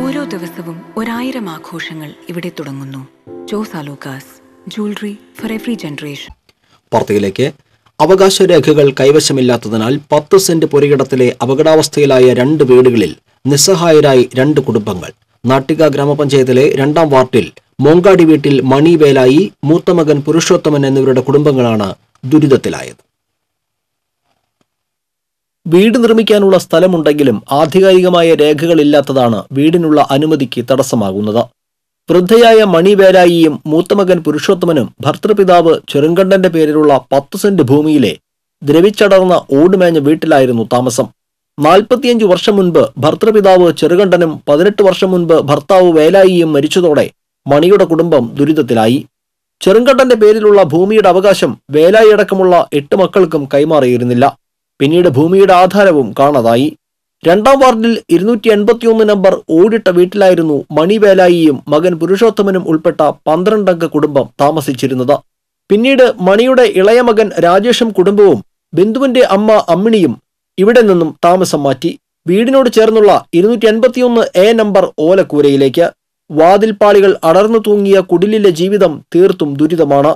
ഓരോ ദിവസവും 1000 ആഘോഷങ്ങൾ ഇവിടെ തുടങ്ങുന്നു. Jose Alukkas, jewellery for every generation. വാർത്തയിലേക്ക്. അവകാശരേഖകൾ കൈവശമില്ലാത്തതിനാൽ 10 സെന്റ് പുരയിടത്തിലെ അപകടാവസ്ഥയിലായ 2 വീടുകളിൽ നിസ്സഹായരായി 2 കുടുംബങ്ങൾ. നാട്ടിക ഗ്രാമപഞ്ചായത്തിലെ 2-ാം വാർഡിൽ മോങ്കാടി വീട്ടിൽ മണി വേലായി, മൂത്തമകൻ പുരുഷോത്തമൻ എന്നിവരുടെ കുടുംബങ്ങളാണ് ദുരിതത്തിലായത്. വീട് നിർമ്മിക്കാനുള്ള സ്ഥലമുണ്ടെങ്കിലും ആധികാരികമായ രേഖകളില്ലാത്തതാണ് വീടിനുള്ള അനുമതിക്ക് തടസ്സമാകുന്നത്. വൃദ്ധയായ മണി വേലായിയും മൂത്തമകൻ പുരുഷോത്തമനും ഭർത്തൃപിതാവ് ചെറുങ്കണ്ടന്റെ പേരിലുള്ള 10 സെന്റ് ഭൂമിയിലെ ദ്രവിച്ചടർന്ന ഓടുമേഞ്ഞ വീട്ടിലായിരുന്നു താമസം. 45 വർഷം മുൻപ് ഭർത്തൃപിതാവ് ചെറുകണ്ടനും 18 വർഷം മുൻപ് ഭർത്താവ് വേലായിയും മരിച്ചതോടെ മണിയുടെ കുടുംബം ദുരിതത്തിലായി. ചെറുങ്കണ്ടന്റെ പേരിലുള്ള ഭൂമിയുടെ അവകാശം വേലായി അടക്കമുള്ള 8 മക്കൾക്കും കൈമാറിയിരുന്നില്ല. പിന്നീട് ഭൂമിയുടെ ആധാരവും കാണാതായി. 2-ാം വാർഡിൽ 281 നമ്പർ ഓടിട്ട വീട്ടിലായിരുന്നു മണി വേലായിയും മകൻ പുരുഷോത്തമനും ഉൾപ്പെട്ട 12 അംഗ കുടുംബം താമസിച്ചിരുന്നത്. പിന്നീട് മണിയുടെ ഇളയ മകൻ രാജേഷും കുടുംബവും ബിന്ദുവിന്റെ അമ്മ അമ്മിണിയും ഇവിടെ നിന്നും താമസം മാറ്റി. വീടിനോട് ചേർന്നുള്ള 281A നമ്പർ ഓലക്കൂരയിലേക്ക്. വാതിൽപ്പാളികൾ അടർന്നു തൂങ്ങിയ കുടിലിലെ ജീവിതം തീർത്തും ദുരിതമാണ്.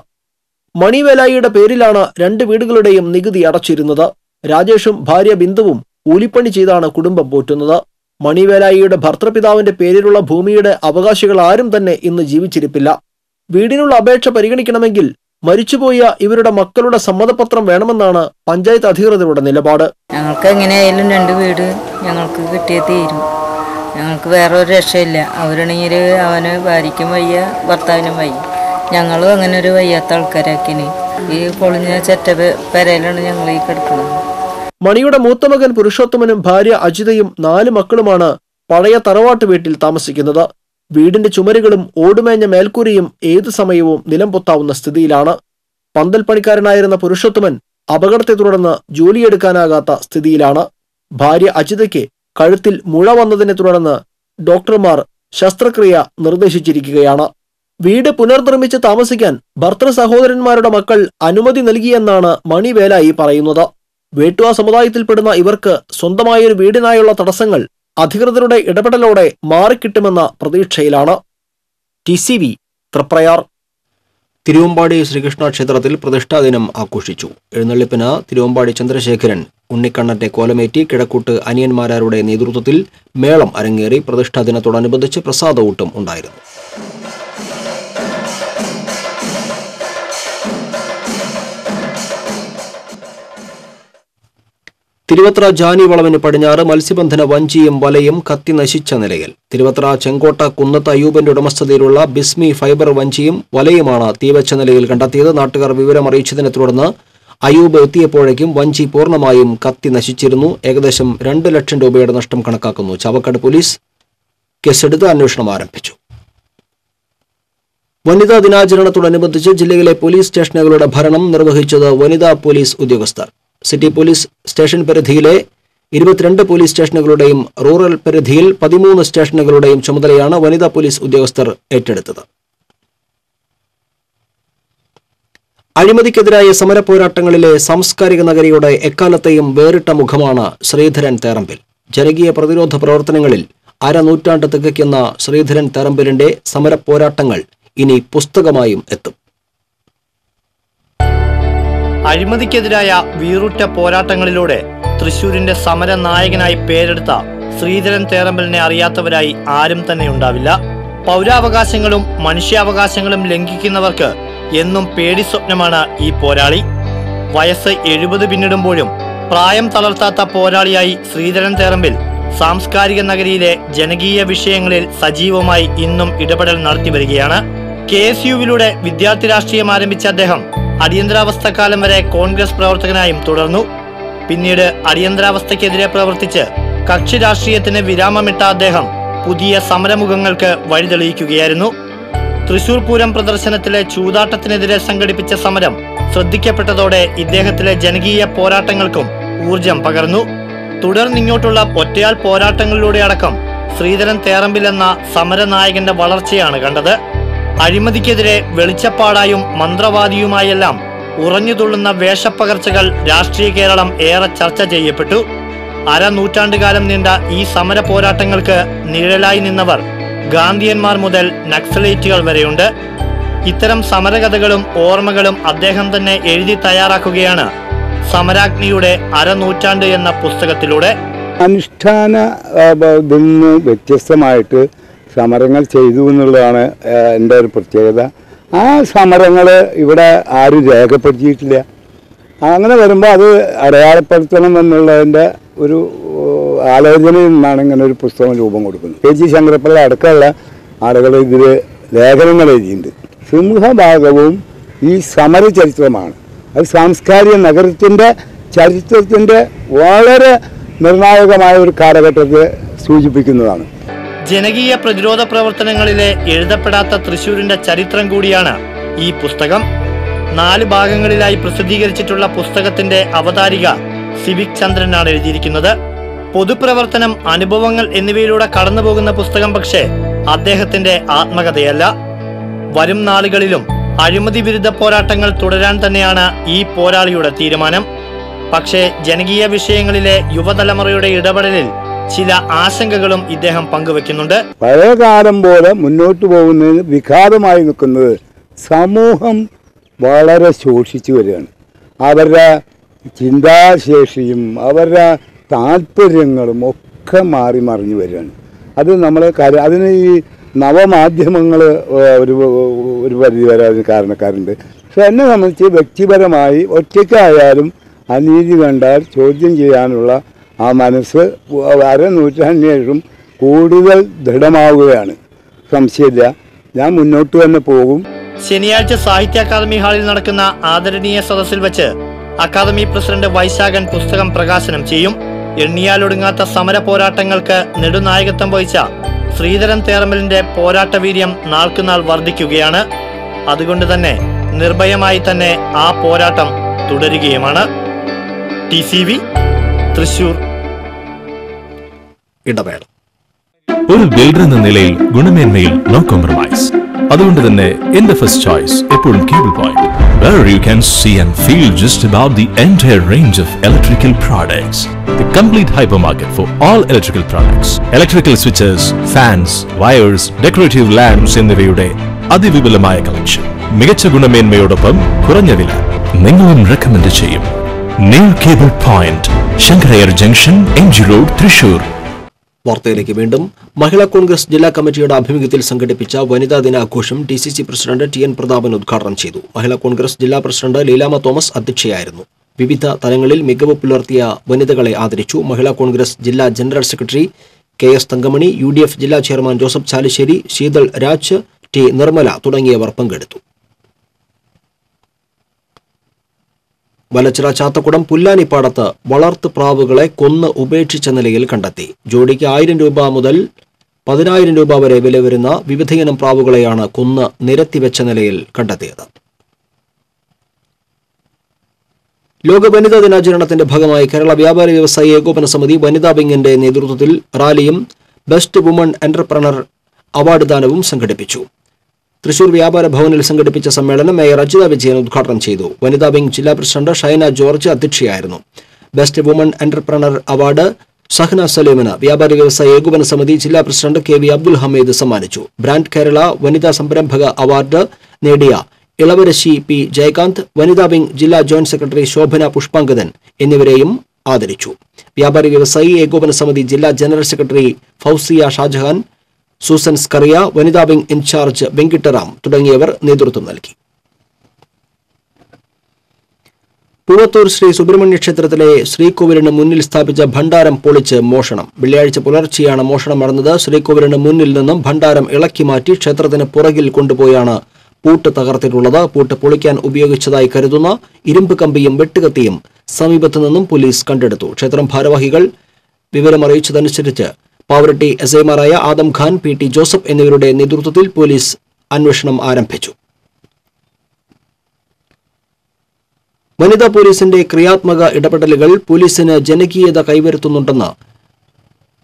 മണി വേലായിയുടെ പേരിലാണ് 2 വീടുകളുടെയും നികുതി അടച്ചിരുന്നത്. രാജേഷും ഭാര്യ ബിന്ദുവും കൂലിപ്പണി ചെയ്താണ് കുടുംബം പോറ്റുന്നത്. മണി വേലായിയുടെ ഭർത്തൃപിതാവിന്റെ പേരിലുള്ള ഭൂമിയുടെ അവകാശികൾ ആരും തന്നെ ഇന്ന് ജീവിച്ചിരിപ്പില്ല. വീടിനുള്ള അപേക്ഷ പരിഗണിക്കണമെങ്കിൽ മരിച്ചുപോയ ഇവരുടെ മക്കളുടെ സമ്മതപത്രം വേണമെന്നാണ് പഞ്ചായത്ത് അധികൃതരുടെ നിലപാട്. ഞങ്ങൾക്ക് എങ്ങനെയായാലും 2 വീട് ഞങ്ങൾക്ക് കിട്ടിയേ തീരും. ഞങ്ങൾക്ക് വേറെ ഒരു രക്ഷയില്ല. അവരാണെങ്കിൽ അവന് ഭാര്യയ്ക്കും വയ്യ, ഭർത്താവിനും വയ്യ. ഞങ്ങളും അങ്ങനെ ഒരു വയ്യാത്ത ആൾക്കാരാക്കിന്. ഈ പൊളിഞ്ഞ ചെറ്റ പെരയിലാണ് ഞങ്ങൾ ഈ കിടക്കുന്നത്. മണിയുടെ മൂത്ത മകൻ പുരുഷോത്തമനും ഭാര്യ അജിതയും 4 മക്കളുമാണ് പഴയ തറവാട്ട് വീട്ടിൽ താമസിക്കുന്നത്. വീടിന്റെ ചുമരുകളും ഓടുമേഞ്ഞ മേൽക്കൂരയും ഏതു സമയവും നിലം പൊത്താവുന്ന സ്ഥിതിയിലാണ്. പന്തൽ പണിക്കാരനായിരുന്ന പുരുഷോത്തമൻ അപകടത്തെ തുടർന്ന് ജോലിയെടുക്കാനാകാത്ത സ്ഥിതിയിലാണ്. ഭാര്യ അജിതയ്ക്ക് കഴുത്തിൽ മുഴ വന്നതിനെ തുടർന്ന് ഡോക്ടർമാർ ശസ്ത്രക്രിയ നിർദ്ദേശിച്ചിരിക്കുകയാണ്. വീട് പുനർനിർമ്മിച്ച് താമസിക്കാൻ ഭർത്തൃ സഹോദരന്മാരുടെ മക്കൾ അനുമതി നൽകിയെന്നാണ് മണി വേലായി പറയുന്നത്. വേട്ടുവ സമുദായത്തിൽപ്പെടുന്ന ഇവർക്ക് സ്വന്തമായൊരു വീടിനായുള്ള തടസ്സങ്ങൾ അധികൃതരുടെ ഇടപെടലോടെ മാറിക്കിട്ടുമെന്ന പ്രതീക്ഷയിലാണ്. TCV തൃപ്രയാർ. തിരുവമ്പാടി ശ്രീകൃഷ്ണ ക്ഷേത്രത്തിൽ പ്രതിഷ്ഠാദിനം ആഘോഷിച്ചു. എഴുന്നള്ളിപ്പിന് തിരുവമ്പാടി ചന്ദ്രശേഖരൻ ഉണ്ണിക്കണ്ണന്റെ കോലമേറ്റി കിഴക്കൂട്ട് അനിയന്മാരുടെ നേതൃത്വത്തിൽ മേളം അരങ്ങേറി. പ്രതിഷ്ഠാദിനത്തോടനുബന്ധിച്ച് പ്രസാദഊട്ടും ഉണ്ടായിരുന്നു. തിരുവത്ര ജാനി വളവിന് പടിഞ്ഞാറ് മത്സ്യബന്ധന വഞ്ചിയും വലയും കത്തി നശിച്ച നിലയിൽ. തിരുവത്ര ചെങ്കോട്ട കുന്നത്ത് അയ്യൂബന്റെ ഉടമസ്ഥതയിലുള്ള ബിസ്മി ഫൈബർ വഞ്ചിയും വലയുമാണ് തീവച്ച നിലയിൽ കണ്ടെത്തിയത്. നാട്ടുകാർ വിവരമറിയിച്ചതിനെ തുടർന്ന് അയ്യൂബ് എത്തിയപ്പോഴേക്കും വഞ്ചി പൂർണ്ണമായും കത്തി നശിച്ചിരുന്നു. ഏകദേശം 2 ലക്ഷം രൂപയുടെ നഷ്ടം കണക്കാക്കുന്നു. ചാവക്കാട് പോലീസ് കേസെടുത്ത് അന്വേഷണം ആരംഭിച്ചു. വനിതാ ദിനാചരണത്തോടനുബന്ധിച്ച് ജില്ലയിലെ പോലീസ് സ്റ്റേഷനുകളുടെ ഭരണം നിർവഹിച്ചത് വനിതാ പോലീസ് ഉദ്യോഗസ്ഥർ. സിറ്റി പോലീസ് സ്റ്റേഷൻ പരിധിയിലെ 22 പോലീസ് സ്റ്റേഷനുകളുടെയും റൂറൽ പരിധിയിൽ 13 സ്റ്റേഷനുകളുടെയും ചുമതലയാണ് വനിതാ പോലീസ് ഉദ്യോഗസ്ഥർ ഏറ്റെടുത്തത്. അഴിമതിക്കെതിരായ സമരപോരാട്ടങ്ങളിലെ സാംസ്കാരിക നഗരിയുടെ എക്കാലത്തെയും വേറിട്ട മുഖമാണ് ശ്രീധരൻ തേറമ്പിൽ. ജനകീയ പ്രതിരോധ പ്രവർത്തനങ്ങളിൽ അരനൂറ്റാണ്ട് തികയ്ക്കുന്ന ശ്രീധരൻ തേറമ്പിലിന്റെ സമരപോരാട്ടങ്ങൾ ഇനി പുസ്തകമായും എത്തും. അഴിമതിക്കെതിരായ വീറുറ്റ പോരാട്ടങ്ങളിലൂടെ തൃശൂരിന്റെ സമര നായകനായി പേരെടുത്ത ശ്രീധരൻ തേറമ്പിലിനെ അറിയാത്തവരായി ആരും തന്നെ ഉണ്ടാവില്ല. പൗരാവകാശങ്ങളും മനുഷ്യാവകാശങ്ങളും ലംഘിക്കുന്നവർക്ക് എന്നും പേടി സ്വപ്നമാണ് ഈ പോരാളി. വയസ്സ് 70 പിന്നിടുമ്പോഴും പ്രായം തളർത്താത്ത പോരാളിയായി ശ്രീധരൻ തേറമ്പിൽ സാംസ്കാരിക നഗരിയിലെ ജനകീയ വിഷയങ്ങളിൽ സജീവമായി ഇന്നും ഇടപെടൽ നടത്തിവരികയാണ്. KSUവിലൂടെ വിദ്യാർത്ഥി രാഷ്ട്രീയം ആരംഭിച്ച അദ്ദേഹം അടിയന്തരാവസ്ഥക്കാലം വരെ കോൺഗ്രസ് പ്രവർത്തകനായും തുടർന്നു. പിന്നീട് അടിയന്തരാവസ്ഥയ്ക്കെതിരെ പ്രവർത്തിച്ച് കക്ഷി രാഷ്ട്രീയത്തിന് വിരാമമിട്ട അദ്ദേഹം പുതിയ സമരമുഖങ്ങൾക്ക് വഴിതെളിയിക്കുകയായിരുന്നു. തൃശൂർ പൂരം പ്രദർശനത്തിലെ ചൂതാട്ടത്തിനെതിരെ സംഘടിപ്പിച്ച സമരം ശ്രദ്ധിക്കപ്പെട്ടതോടെ ഇദ്ദേഹത്തിലെ ജനകീയ പോരാട്ടങ്ങൾക്കും ഊർജം പകർന്നു. തുടർന്നിങ്ങോട്ടുള്ള ഒറ്റയാൾ പോരാട്ടങ്ങളിലൂടെ അടക്കം ശ്രീധരൻ തേറമ്പിൽ എന്ന സമരനായകന്റെ വളർച്ചയാണ് കണ്ടത്. അഴിമതിക്കെതിരെ വെളിച്ചപ്പാടായും മന്ത്രവാദിയുമായെല്ലാം ഉറഞ്ഞുതുള്ളുന്ന വേഷപ്പകർച്ചകൾ രാഷ്ട്രീയ കേരളം ഏറെ ചർച്ച ചെയ്യപ്പെട്ടു. അരനൂറ്റാണ്ടുകാലം നീണ്ട ഈ സമര പോരാട്ടങ്ങൾക്ക് നിഴലായി നിന്നവർ ഗാന്ധിയന്മാർ മുതൽ നക്സലൈറ്റുകൾ വരെയുണ്ട്. ഇത്തരം സമരകഥകളും ഓർമ്മകളും അദ്ദേഹം തന്നെ എഴുതി തയ്യാറാക്കുകയാണ് സമരാഗ്നിയുടെ അരനൂറ്റാണ്ട് എന്ന പുസ്തകത്തിലൂടെ. അനുഷ്ഠാന വ്യത്യസ്തമായിട്ട് സമരങ്ങൾ ചെയ്തു എന്നുള്ളതാണ് എൻ്റെ ഒരു പ്രത്യേകത. ആ സമരങ്ങൾ ഇവിടെ ആരും രേഖപ്പെടുത്തിയിട്ടില്ല. അങ്ങനെ വരുമ്പോൾ അത് അടയാളപ്പെടുത്തണം എന്നുള്ളതിൻ്റെ ഒരു ആലോചനയിൽ നിന്നാണ് ഇങ്ങനെ ഒരു പുസ്തകം രൂപം കൊടുക്കുന്നത്. KG ശങ്കരപ്പിള്ള അടക്കമുള്ള ആളുകൾ ഇതിൽ ലേഖനങ്ങൾ എഴുതിയിട്ടുണ്ട്. സിംഹഭാഗവും ഈ സമര ചരിത്രമാണ്. അത് സാംസ്കാരിക നഗരത്തിൻ്റെ ചരിത്രത്തിൻ്റെ വളരെ നിർണായകമായ ഒരു കാലഘട്ടത്തെ സൂചിപ്പിക്കുന്നതാണ്. ജനകീയ പ്രതിരോധ പ്രവർത്തനങ്ങളിലെ എഴുതപ്പെടാത്ത തൃശൂരിന്റെ ചരിത്രം കൂടിയാണ് ഈ പുസ്തകം. 4 ഭാഗങ്ങളിലായി പ്രസിദ്ധീകരിച്ചിട്ടുള്ള പുസ്തകത്തിന്റെ അവതാരിക സിവിക് ചന്ദ്രനാണ് എഴുതിയിരിക്കുന്നത്. പൊതുപ്രവർത്തനം, അനുഭവങ്ങൾ എന്നിവയിലൂടെ കടന്നുപോകുന്ന പുസ്തകം പക്ഷേ അദ്ദേഹത്തിന്റെ ആത്മകഥയല്ല. വരും നാളുകളിലും അഴിമതി വിരുദ്ധ പോരാട്ടങ്ങൾ തുടരാൻ തന്നെയാണ് ഈ പോരാളിയുടെ തീരുമാനം. പക്ഷേ ജനകീയ വിഷയങ്ങളിലെ യുവതലമുറയുടെ ഇടപെടലിൽ ചില ആശങ്കകളും ഇദ്ദേഹം പങ്കുവെക്കുന്നുണ്ട്. പഴയ കാലം പോലെ മുന്നോട്ട് പോകുന്നതിന് വിഘാതമായി നിൽക്കുന്നത് സമൂഹം വളരെ ശോഷിച്ചു വരികയാണ്. അവരുടെ ചിന്താശേഷിയും അവരുടെ താല്പര്യങ്ങളും ഒക്കെ മാറി മറിഞ്ഞു വരികയാണ്. അത് നമ്മൾ അതിന് ഈ നവമാധ്യമങ്ങൾ ഒരു പരിധി വരെ അതിന് കാരണക്കാരുണ്ട്. പക്ഷെ എന്നെ സംബന്ധിച്ച് വ്യക്തിപരമായി ഒറ്റയ്ക്കായാലും അനീതി കണ്ടാൽ ചോദ്യം ചെയ്യാനുള്ള ആ മനസ്സ് അരനൂറ്റാണ്ടിന് ശേഷം കൂടുതൽ ദൃഢമാവുകയാണ്. സംശയമില്ല, ഞാൻ മുന്നോട്ട് തന്നെ പോകും. ശനിയാഴ്ച സാഹിത്യ അക്കാദമി ഹാളിൽ നടക്കുന്ന ആദരണീയ സദസ്സിൽ വെച്ച് അക്കാദമി പ്രസിഡന്റ് വൈശാഖൻ പുസ്തകം പ്രകാശനം ചെയ്യും. എണ്ണിയാലൊടുങ്ങാത്ത സമര പോരാട്ടങ്ങൾക്ക് നെടുനായകത്വം വഹിച്ച ശ്രീധരൻ തേറമ്മലിന്റെ പോരാട്ടവീര്യം നാൾക്കുനാൾ വർദ്ധിക്കുകയാണ്. അതുകൊണ്ട് തന്നെ നിർഭയമായി തന്നെ ആ പോരാട്ടം തുടരുകയുമാണ്. TCV തൃശൂർ. ഇടവേള. ഒരു ബിൽഡർ എന്ന നിലയിൽ ഗുണമേന്മയിൽ നോ കോംപ്രമൈസ്. അതുകൊണ്ട് തന്നെ എന്റെ ഫസ്റ്റ് ചോയ്സ് എപ്പോഴും cable point, where you can see and feel just about the entire range of electrical products. The complete hypermarket for all electrical products. Electrical switches, fans, wires, decorative lamps എന്നിവയുടെ അതിവിപുലമായ collection. മികച്ച ഗുണമേന്മയോടൊപ്പം കുറഞ്ഞ വില. നിങ്ങളും recommend ചെയ്യും. New cable point, Sankara Iyer junction, MG road, Thrissur. വാർത്തയിലേക്ക് വീണ്ടും. മഹിളാ കോൺഗ്രസ് ജില്ലാ കമ്മിറ്റിയുടെ ആഭിമുഖ്യത്തിൽ സംഘടിപ്പിച്ച വനിതാ ദിനാഘോഷം DCC പ്രസിഡന്റ് TN പ്രതാപൻ ഉദ്ഘാടനം ചെയ്തു. മഹിളാ കോൺഗ്രസ് ജില്ലാ പ്രസിഡന്റ് ലീലാമ തോമസ് അധ്യക്ഷയായിരുന്നു. വിവിധ തലങ്ങളിൽ മികവ് പുലർത്തിയ വനിതകളെ ആദരിച്ചു. മഹിളാ കോൺഗ്രസ് ജില്ലാ general secretary KS Thankamani, UDF ജില്ലാ ചെയർമാൻ ജോസഫ് ചാലിശ്ശേരി, ശീതൾ രാജ്, T നിർമ്മല തുടങ്ങിയവർ പങ്കെടുത്തു. വലച്ചിറ ചാത്തക്കുടം പുല്ലാനിപ്പാടത്ത് വളർത്തു പ്രാവുകളെ കൊന്ന് ഉപേക്ഷിച്ച നിലയിൽ കണ്ടെത്തി. ജോഡിക്ക് 1000 രൂപ മുതൽ 10,000 രൂപ വരെ വില വരുന്ന വിവിധയിനം പ്രാവുകളെയാണ് കൊന്ന് നിരത്തിവെച്ച നിലയിൽ കണ്ടെത്തിയത്. ലോക വനിതാ ദിനാചരണത്തിന്റെ ഭാഗമായി കേരള വ്യാപാരി വ്യവസായി ഏകോപന സമിതി വനിതാ വിങ്ങിന്റെ നേതൃത്വത്തിൽ റാലിയും ബെസ്റ്റ് വുമൺ എന്റർപ്രണർ അവാർഡ് ദാനവും സംഘടിപ്പിച്ചു. തൃശൂർ വ്യാപാര ഭവനിൽ സംഘടിപ്പിച്ച സമ്മേളനം മേയർ അജിത വിജയൻ ഉദ്ഘാടനം ചെയ്തു. വനിതാ വിംഗ് ജില്ലാ പ്രസിഡന്റ് ഷൈന ജോർജ് അധ്യക്ഷയായിരുന്നു. Best woman entrepreneur award Shahna സലീമിന് വ്യാപാരി വ്യവസായ ഏകോപന സമിതി ജില്ലാ പ്രസിഡന്റ് KV അബ്ദുൽ ഹമീദ് സമ്മാനിച്ചു. ബ്രാൻഡ് കേരള വനിതാ സംരംഭക അവാർഡ് നേടിയ ഇളവരശി P ജയകാന്ത്, വനിതാ വിംഗ് ജില്ലാ ജോയിന്റ് സെക്രട്ടറി ശോഭന പുഷ്പാങ്കദൻ എന്നിവരെയും ആദരിച്ചു. വ്യാപാരി വ്യവസായി ഏകോപന സമിതി ജില്ലാ ജനറൽ സെക്രട്ടറി ഫൗസിയ ഷാജഹാൻ, സൂസൻ സ്കറിയ, വനിതാ വിംഗ് ഇൻചാർജ് വെങ്കിട്ടറാം തുടങ്ങിയവർ നേതൃത്വം നൽകി. പൂവത്തൂർ ശ്രീ സുബ്രഹ്മണ്യ ക്ഷേത്രത്തിലെ ശ്രീകോവിലിന് മുന്നിൽ സ്ഥാപിച്ച ഭണ്ഡാരം പൊളിച്ച് മോഷണം. വെള്ളിയാഴ്ച പുലർച്ചെയാണ് മോഷണം നടന്നത്. ശ്രീകോവിലിന് മുന്നിൽ നിന്നും ഭണ്ഡാരം ഇളക്കി മാറ്റി ക്ഷേത്രത്തിന് പുറകിൽ കൊണ്ടുപോയാണ് പൂട്ട് തകർത്തിട്ടുള്ളത്. പൂട്ട് പൊളിക്കാൻ ഉപയോഗിച്ചതായി കരുതുന്ന ഇരുമ്പ് കമ്പിയും വെട്ടുകത്തിയും സമീപത്തു നിന്നും പോലീസ് കണ്ടെടുത്തു. ക്ഷേത്രം ഭാരവാഹികൾ വിവരമറിയിച്ചതനുസരിച്ച് പാവറട്ടി SIമാരായ ആദം ഖാൻ, PT ജോസഫ് എന്നിവരുടെ നേതൃത്വത്തിൽ പോലീസ് അന്വേഷണം ആരംഭിച്ചു. വനിതാ പോലീസിന്റെ ക്രിയാത്മക ഇടപെടലുകൾ പോലീസിന് ജനകീയത കൈവരുത്തുന്നുണ്ടെന്ന്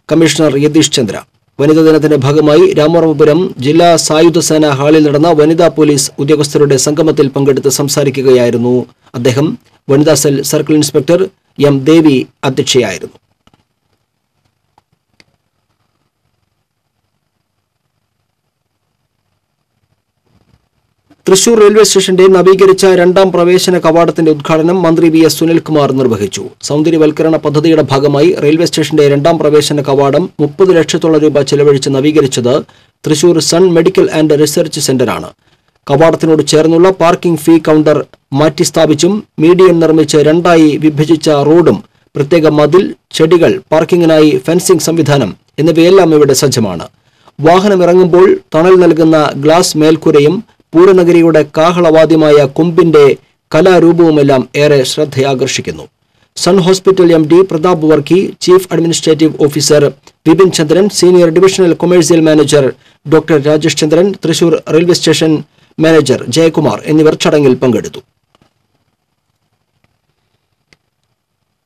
കമ്മീഷണർ യതീഷ് ചന്ദ്ര. വനിതാ ദിനത്തിന്റെ ഭാഗമായി രാമവർമ്മപുരം ജില്ലാ സായുധ സേന ഹാളിൽ നടന്ന വനിതാ പോലീസ് ഉദ്യോഗസ്ഥരുടെ സംഗമത്തിൽ പങ്കെടുത്ത് സംസാരിക്കുകയായിരുന്നു അദ്ദേഹം. വനിതാ സെൽ സർക്കിൾ ഇൻസ്പെക്ടർ M ദേവി അധ്യക്ഷയായിരുന്നു. തൃശൂർ റെയിൽവേ സ്റ്റേഷന്റെ നവീകരിച്ച 2ാം പ്രവേശന കവാടത്തിന്റെ ഉദ്ഘാടനം മന്ത്രി VS സുനിൽകുമാർ നിർവഹിച്ചു. സൗന്ദര്യവൽക്കരണ പദ്ധതിയുടെ ഭാഗമായി റെയിൽവേ സ്റ്റേഷന്റെ 2ാം പ്രവേശന കവാടം 30 ലക്ഷത്തോളം രൂപ ചെലവഴിച്ച് നവീകരിച്ചത് Thrissur Sun medical and research സെന്ററാണ്. കവാടത്തിനോട് ചേർന്നുള്ള പാർക്കിംഗ് ഫീ കൗണ്ടർ മാറ്റിസ്ഥാപിച്ചും മീഡിയൻ നിർമ്മിച്ച് 2ആയി വിഭജിച്ച റോഡും പ്രത്യേക മതിൽ, ചെടികൾ, പാർക്കിങ്ങിനായി ഫെൻസിംഗ് സംവിധാനം എന്നിവയെല്ലാം ഇവിടെ സജ്ജമാണ്. വാഹനമിറങ്ങുമ്പോൾ തണൽ നൽകുന്ന ഗ്ലാസ് മേൽക്കൂരയും പൂരനഗരിയുടെ കാഹളവാദ്യമായ കൊമ്പിന്റെ കലാരൂപവുമെല്ലാം ഏറെ ശ്രദ്ധയാകർഷിക്കുന്നു. Sun hospital MD Pratap Varkey, chief administrative officer Vipin Chandran, senior divisional commercial manager doctor Rajesh Chandran, Thrissur railway station manager Jayakumar എന്നിവർ ചടങ്ങിൽ പങ്കെടുത്തു.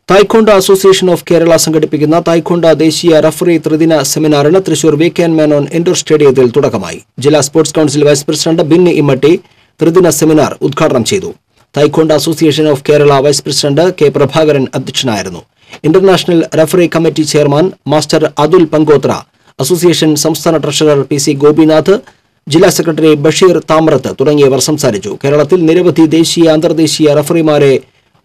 തായ്ക്കൊണ്ട അസോസിയേഷൻ ഓഫ് കേരള സംഘടിപ്പിക്കുന്ന തായ്ക്കൊണ്ട ദേശീയ റഫറി ത്രിദിന സെമിനാറിന് തൃശൂർ VK മേനോൻ ഇൻഡോർ സ്റ്റേഡിയത്തിൽ തുടക്കമായി. ജില്ലാ sports council vice president Binny Immatty ത്രിദിന സെമിനാർ ഉദ്ഘാടനം ചെയ്തു. Taekwondo association of Kerala vice president K Prabhakaran അധ്യക്ഷനായിരുന്നു. International referee committee chairman master Atul Pankotra, association സംസ്ഥാന ട്രഷറർ PC ഗോപിനാഥ്, ജില്ലാ സെക്രട്ടറി ബഷീർ താമ്രത്ത് തുടങ്ങിയവർ സംസാരിച്ചു. കേരളത്തിൽ നിരവധി ദേശീയ അന്തർദേശീയ റഫറിമാരെ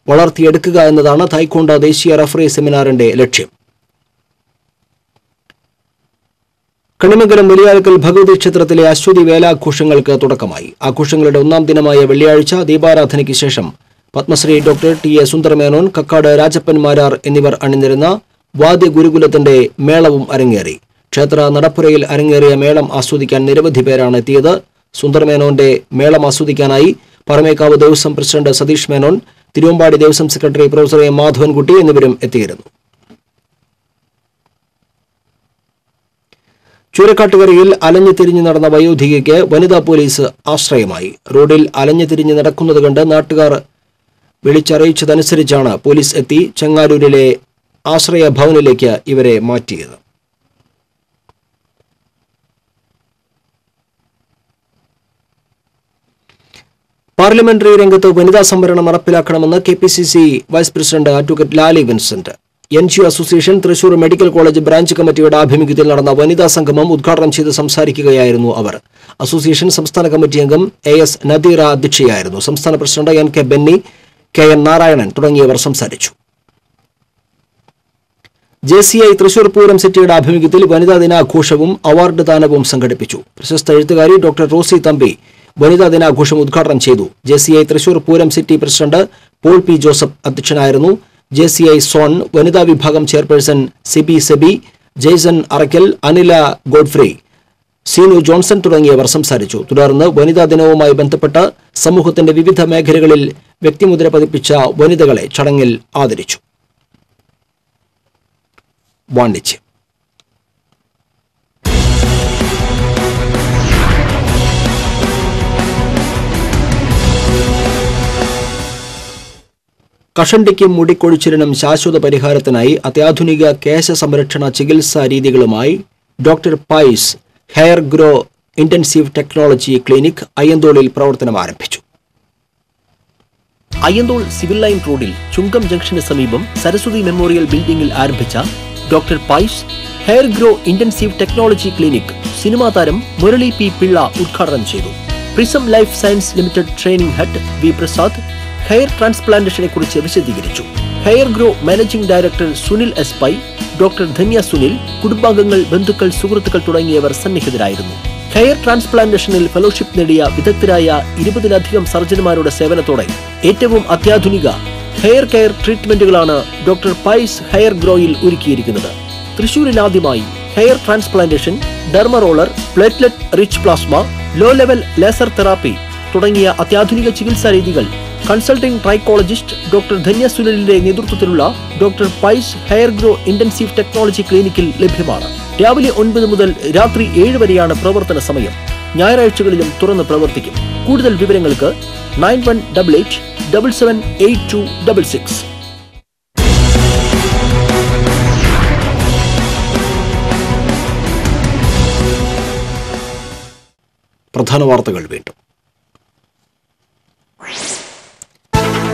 വളർത്തിയെടുക്കുക എന്നതാണ് തായ്ക്കൊണ്ട ദേശീയ റഫറി സെമിനാറിന്റെ ലക്ഷ്യം. കണിമംഗലം വലിയാൽക്കൽ ഭഗവതി ക്ഷേത്രത്തിലെ അശ്വതി വേലാഘോഷങ്ങൾക്ക് തുടക്കമായി. ആഘോഷങ്ങളുടെ 1ാം ദിനമായ വെള്ളിയാഴ്ച ദീപാരാധനയ്ക്ക് ശേഷം പത്മശ്രീ ഡോക്ടർ TA സുന്ദരമേനോൻ, കക്കാട് രാജപ്പൻ മാരാർ എന്നിവർ അണിനിരുന്ന വാദ്യ ഗുരുകുലത്തിന്റെ മേളവും അരങ്ങേറി. ക്ഷേത്ര നടപ്പുരയിൽ അരങ്ങേറിയ മേളം ആസ്വദിക്കാൻ നിരവധി പേരാണ് എത്തിയത്. സുന്ദർ മേനോന്റെ മേളം ആസ്വദിക്കാനായി Paramekkavu Devaswom president Satheesh Menon, Thiruvambady Devaswom secretary professor M Madhavankutty എന്നിവരും എത്തിയിരുന്നു. ചൂരക്കാട്ടുകരയിൽ അലഞ്ഞു തിരിഞ്ഞു നടന്ന വയോധികയ്ക്ക് വനിതാ പോലീസ് ആശ്രയമായി. റോഡിൽ അലഞ്ഞു തിരിഞ്ഞ് നടക്കുന്നത് കണ്ട് നാട്ടുകാർ വിളിച്ചറിയിച്ചതനുസരിച്ചാണ് പോലീസ് എത്തി ചെങ്ങാലൂരിലെ ആശ്രയ ഭവനിലേക്ക് ഇവരെ മാറ്റിയത്. പാർലമെന്ററി രംഗത്ത് വനിതാ സംവരണം നടപ്പിലാക്കണമെന്ന് KPCC vice president advocate Lali Vincent. NGO association Thrissur medical college branch കമ്മിറ്റിയുടെ ആഭിമുഖ്യത്തിൽ നടന്ന വനിതാ സംഗമം ഉദ്ഘാടനം ചെയ്ത് സംസാരിക്കുകയായിരുന്നു അവർ. അസോസിയേഷൻ സംസ്ഥാന കമ്മിറ്റി അംഗം AS നദീറ അധ്യക്ഷയായിരുന്നു. സംസ്ഥാന president NK Benny, KN Narayanan തുടങ്ങിയവർ സംസാരിച്ചു. JCI തൃശൂർ പൂരം സിറ്റിയുടെ ആഭിമുഖ്യത്തിൽ വനിതാ ദിനാഘോഷവും അവാർഡ് ദാനവും സംഘടിപ്പിച്ചു. പ്രശസ്ത എഴുത്തുകാരി ഡോക്ടർ റോസി തമ്പി വനിതാ ദിനാഘോഷം ഉദ്ഘാടനം ചെയ്തു. JCI Thrissur Pooram city president Paul P Joseph അധ്യക്ഷനായിരുന്നു. JCI സോൺ വനിതാ വിഭാഗം chairperson Siby Seby, Jaison Arakkal, Anila Godfrey, Seenu Johnson തുടങ്ങിയവർ സംസാരിച്ചു. തുടർന്ന് വനിതാ ദിനവുമായി ബന്ധപ്പെട്ട് സമൂഹത്തിന്റെ വിവിധ മേഖലകളിൽ വ്യക്തിമുദ്ര പതിപ്പിച്ച വനിതകളെ ചടങ്ങിൽ ആദരിച്ചു. വാണിജ്യം. കഷണ്ടിക്കും മുടിക്കൊഴിച്ചിലിനും ശാശ്വത പരിഹാരത്തിനായി അത്യാധുനിക കേശ സംരക്ഷണ ചികിത്സാ രീതികളുമായി doctor Pai's hair grow intensive technology clinic അയ്യന്തോളിൽ പ്രവർത്തനം ആരംഭിച്ചു. അയ്യന്തോൾ സിവിൽ ലൈൻ റോഡിൽ ചുങ്കം ജംഗ്ഷന് സമീപം സരസ്വതി മെമ്മോറിയൽ ബിൽഡിംഗിൽ ആരംഭിച്ച doctor Pai's hair grow intensive technology clinic cinema താരം മുരളി P പിള്ള ഉദ്ഘാടനം ചെയ്തു. Prism life science limited training head V Prasad hair ട്രാൻസ്പ്ലാന്റേഷനെ കുറിച്ച് വിശദീകരിച്ചു. Hair grow managing director Sunil S Pai, doctor Dhanya Sunil, കുടുംബാംഗങ്ങൾ, ബന്ധുക്കൾ, സുഹൃത്തുക്കൾ തുടങ്ങിയവർ സന്നിഹിതരായിരുന്നു. ഹെയർ ട്രാൻസ്പ്ലാന്റേഷനിൽ ഫെലോഷിപ്പ് നേടിയ വിദഗ്ധരായ 20-ലധികം സർജന്മാരുടെ സേവനത്തോടെ ഏറ്റവും അത്യാധുനിക ഹെയർ കെയർ ട്രീറ്റ്മെന്റുകളാണ് ഡോക്ടർ പൈസ് ഹെയർ ഗ്രോയിൽ ഒരുക്കിയിരിക്കുന്നത്. തൃശൂരിൽ ആദ്യമായി hair transplantation, derma roller, platelet rich plasma, low level laser therapy തുടങ്ങിയ അത്യാധുനിക ചികിത്സാ രീതികൾ കൺസൾട്ടിംഗ് ട്രൈക്കോളജിസ്റ്റ് ഡോക്ടർ ധന്യ സുനിലിന്റെ നേതൃത്വത്തിലുള്ള doctor Pai's hair grow intensive technology ക്ലിനിക്കിൽ ലഭ്യമാണ്. രാവിലെ 9 മുതൽ രാത്രി 7 വരെയാണ് പ്രവർത്തന സമയം. ഞായറാഴ്ചകളിലും തുറന്ന് പ്രവർത്തിക്കും. കൂടുതൽ വിവരങ്ങൾക്ക് 9188778266. പ്രധാന വാർത്തകൾ വീണ്ടും.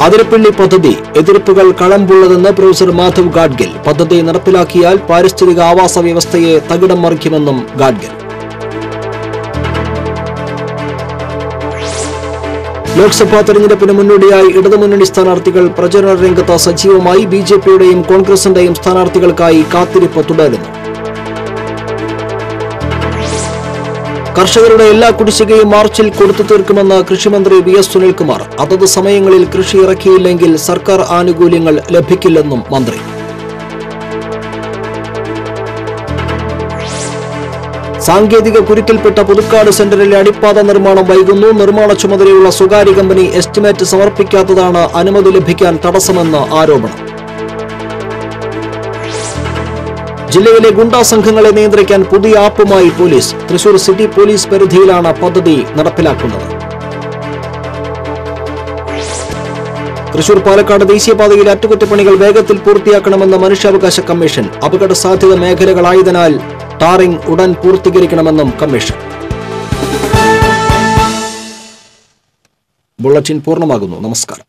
അതിരപ്പള്ളി പദ്ധതി എതിർപ്പുകൾ കഴമ്പുള്ളതെന്ന് പ്രൊഫസർ മാധവ് ഗാഡ്ഗിൽ. പദ്ധതി നടപ്പിലാക്കിയാൽ പാരിസ്ഥിതിക ആവാസ വ്യവസ്ഥയെ തകിടം മറിക്കുമെന്നും ഗാഡ്ഗിൽ. ലോക്സഭാ തെരഞ്ഞെടുപ്പിന് മുന്നോടിയായി ഇടതുമുന്നണി സ്ഥാനാർത്ഥികൾ പ്രചരണ രംഗത്ത് സജീവമായി. BJPയുടെയും കോൺഗ്രസിന്റെയും സ്ഥാനാർത്ഥികൾക്കായി കാത്തിരിപ്പ് തുടരുന്നു. കർഷകരുടെ എല്ലാ കുടിശ്ശികയും മാർച്ചിൽ കൊടുത്തു തീർക്കുമെന്ന് കൃഷിമന്ത്രി VS സുനിൽകുമാർ. അതത് സമയങ്ങളിൽ കൃഷി ഇറക്കിയില്ലെങ്കിൽ സർക്കാർ ആനുകൂല്യങ്ങൾ ലഭിക്കില്ലെന്നും മന്ത്രി. സാങ്കേതിക കുരുക്കിൽപ്പെട്ട പുതുക്കാട് സെന്ററിലെ അടിപ്പാത നിർമ്മാണം വൈകുന്നു. നിർമ്മാണ ചുമതലയുള്ള സ്വകാര്യ കമ്പനി എസ്റ്റിമേറ്റ് സമർപ്പിക്കാത്തതാണ് അനുമതി ലഭിക്കാൻ തടസ്സമെന്ന് ആരോപണം. ജില്ലയിലെ ഗുണ്ടാ സംഘങ്ങളെ നിയന്ത്രിക്കാൻ പുതിയ ആപ്പുമായി പോലീസ്. തൃശൂർ സിറ്റി പോലീസ് പരിധിയിലാണ് പദ്ധതി നടപ്പിലാക്കുന്നത്. തൃശൂർ പാലക്കാട് ദേശീയപാതയിലെ അറ്റകുറ്റപ്പണികൾ വേഗത്തിൽ പൂർത്തിയാക്കണമെന്ന് മനുഷ്യാവകാശ കമ്മീഷൻ. അപകട സാധ്യത മേഖലകളായതിനാൽ ടാറിംഗ് ഉടൻ പൂർത്തീകരിക്കണമെന്നും കമ്മീഷൻ. ബുള്ളറ്റിൻ പൂർണ്ണമാകുന്നു. നമസ്കാരം.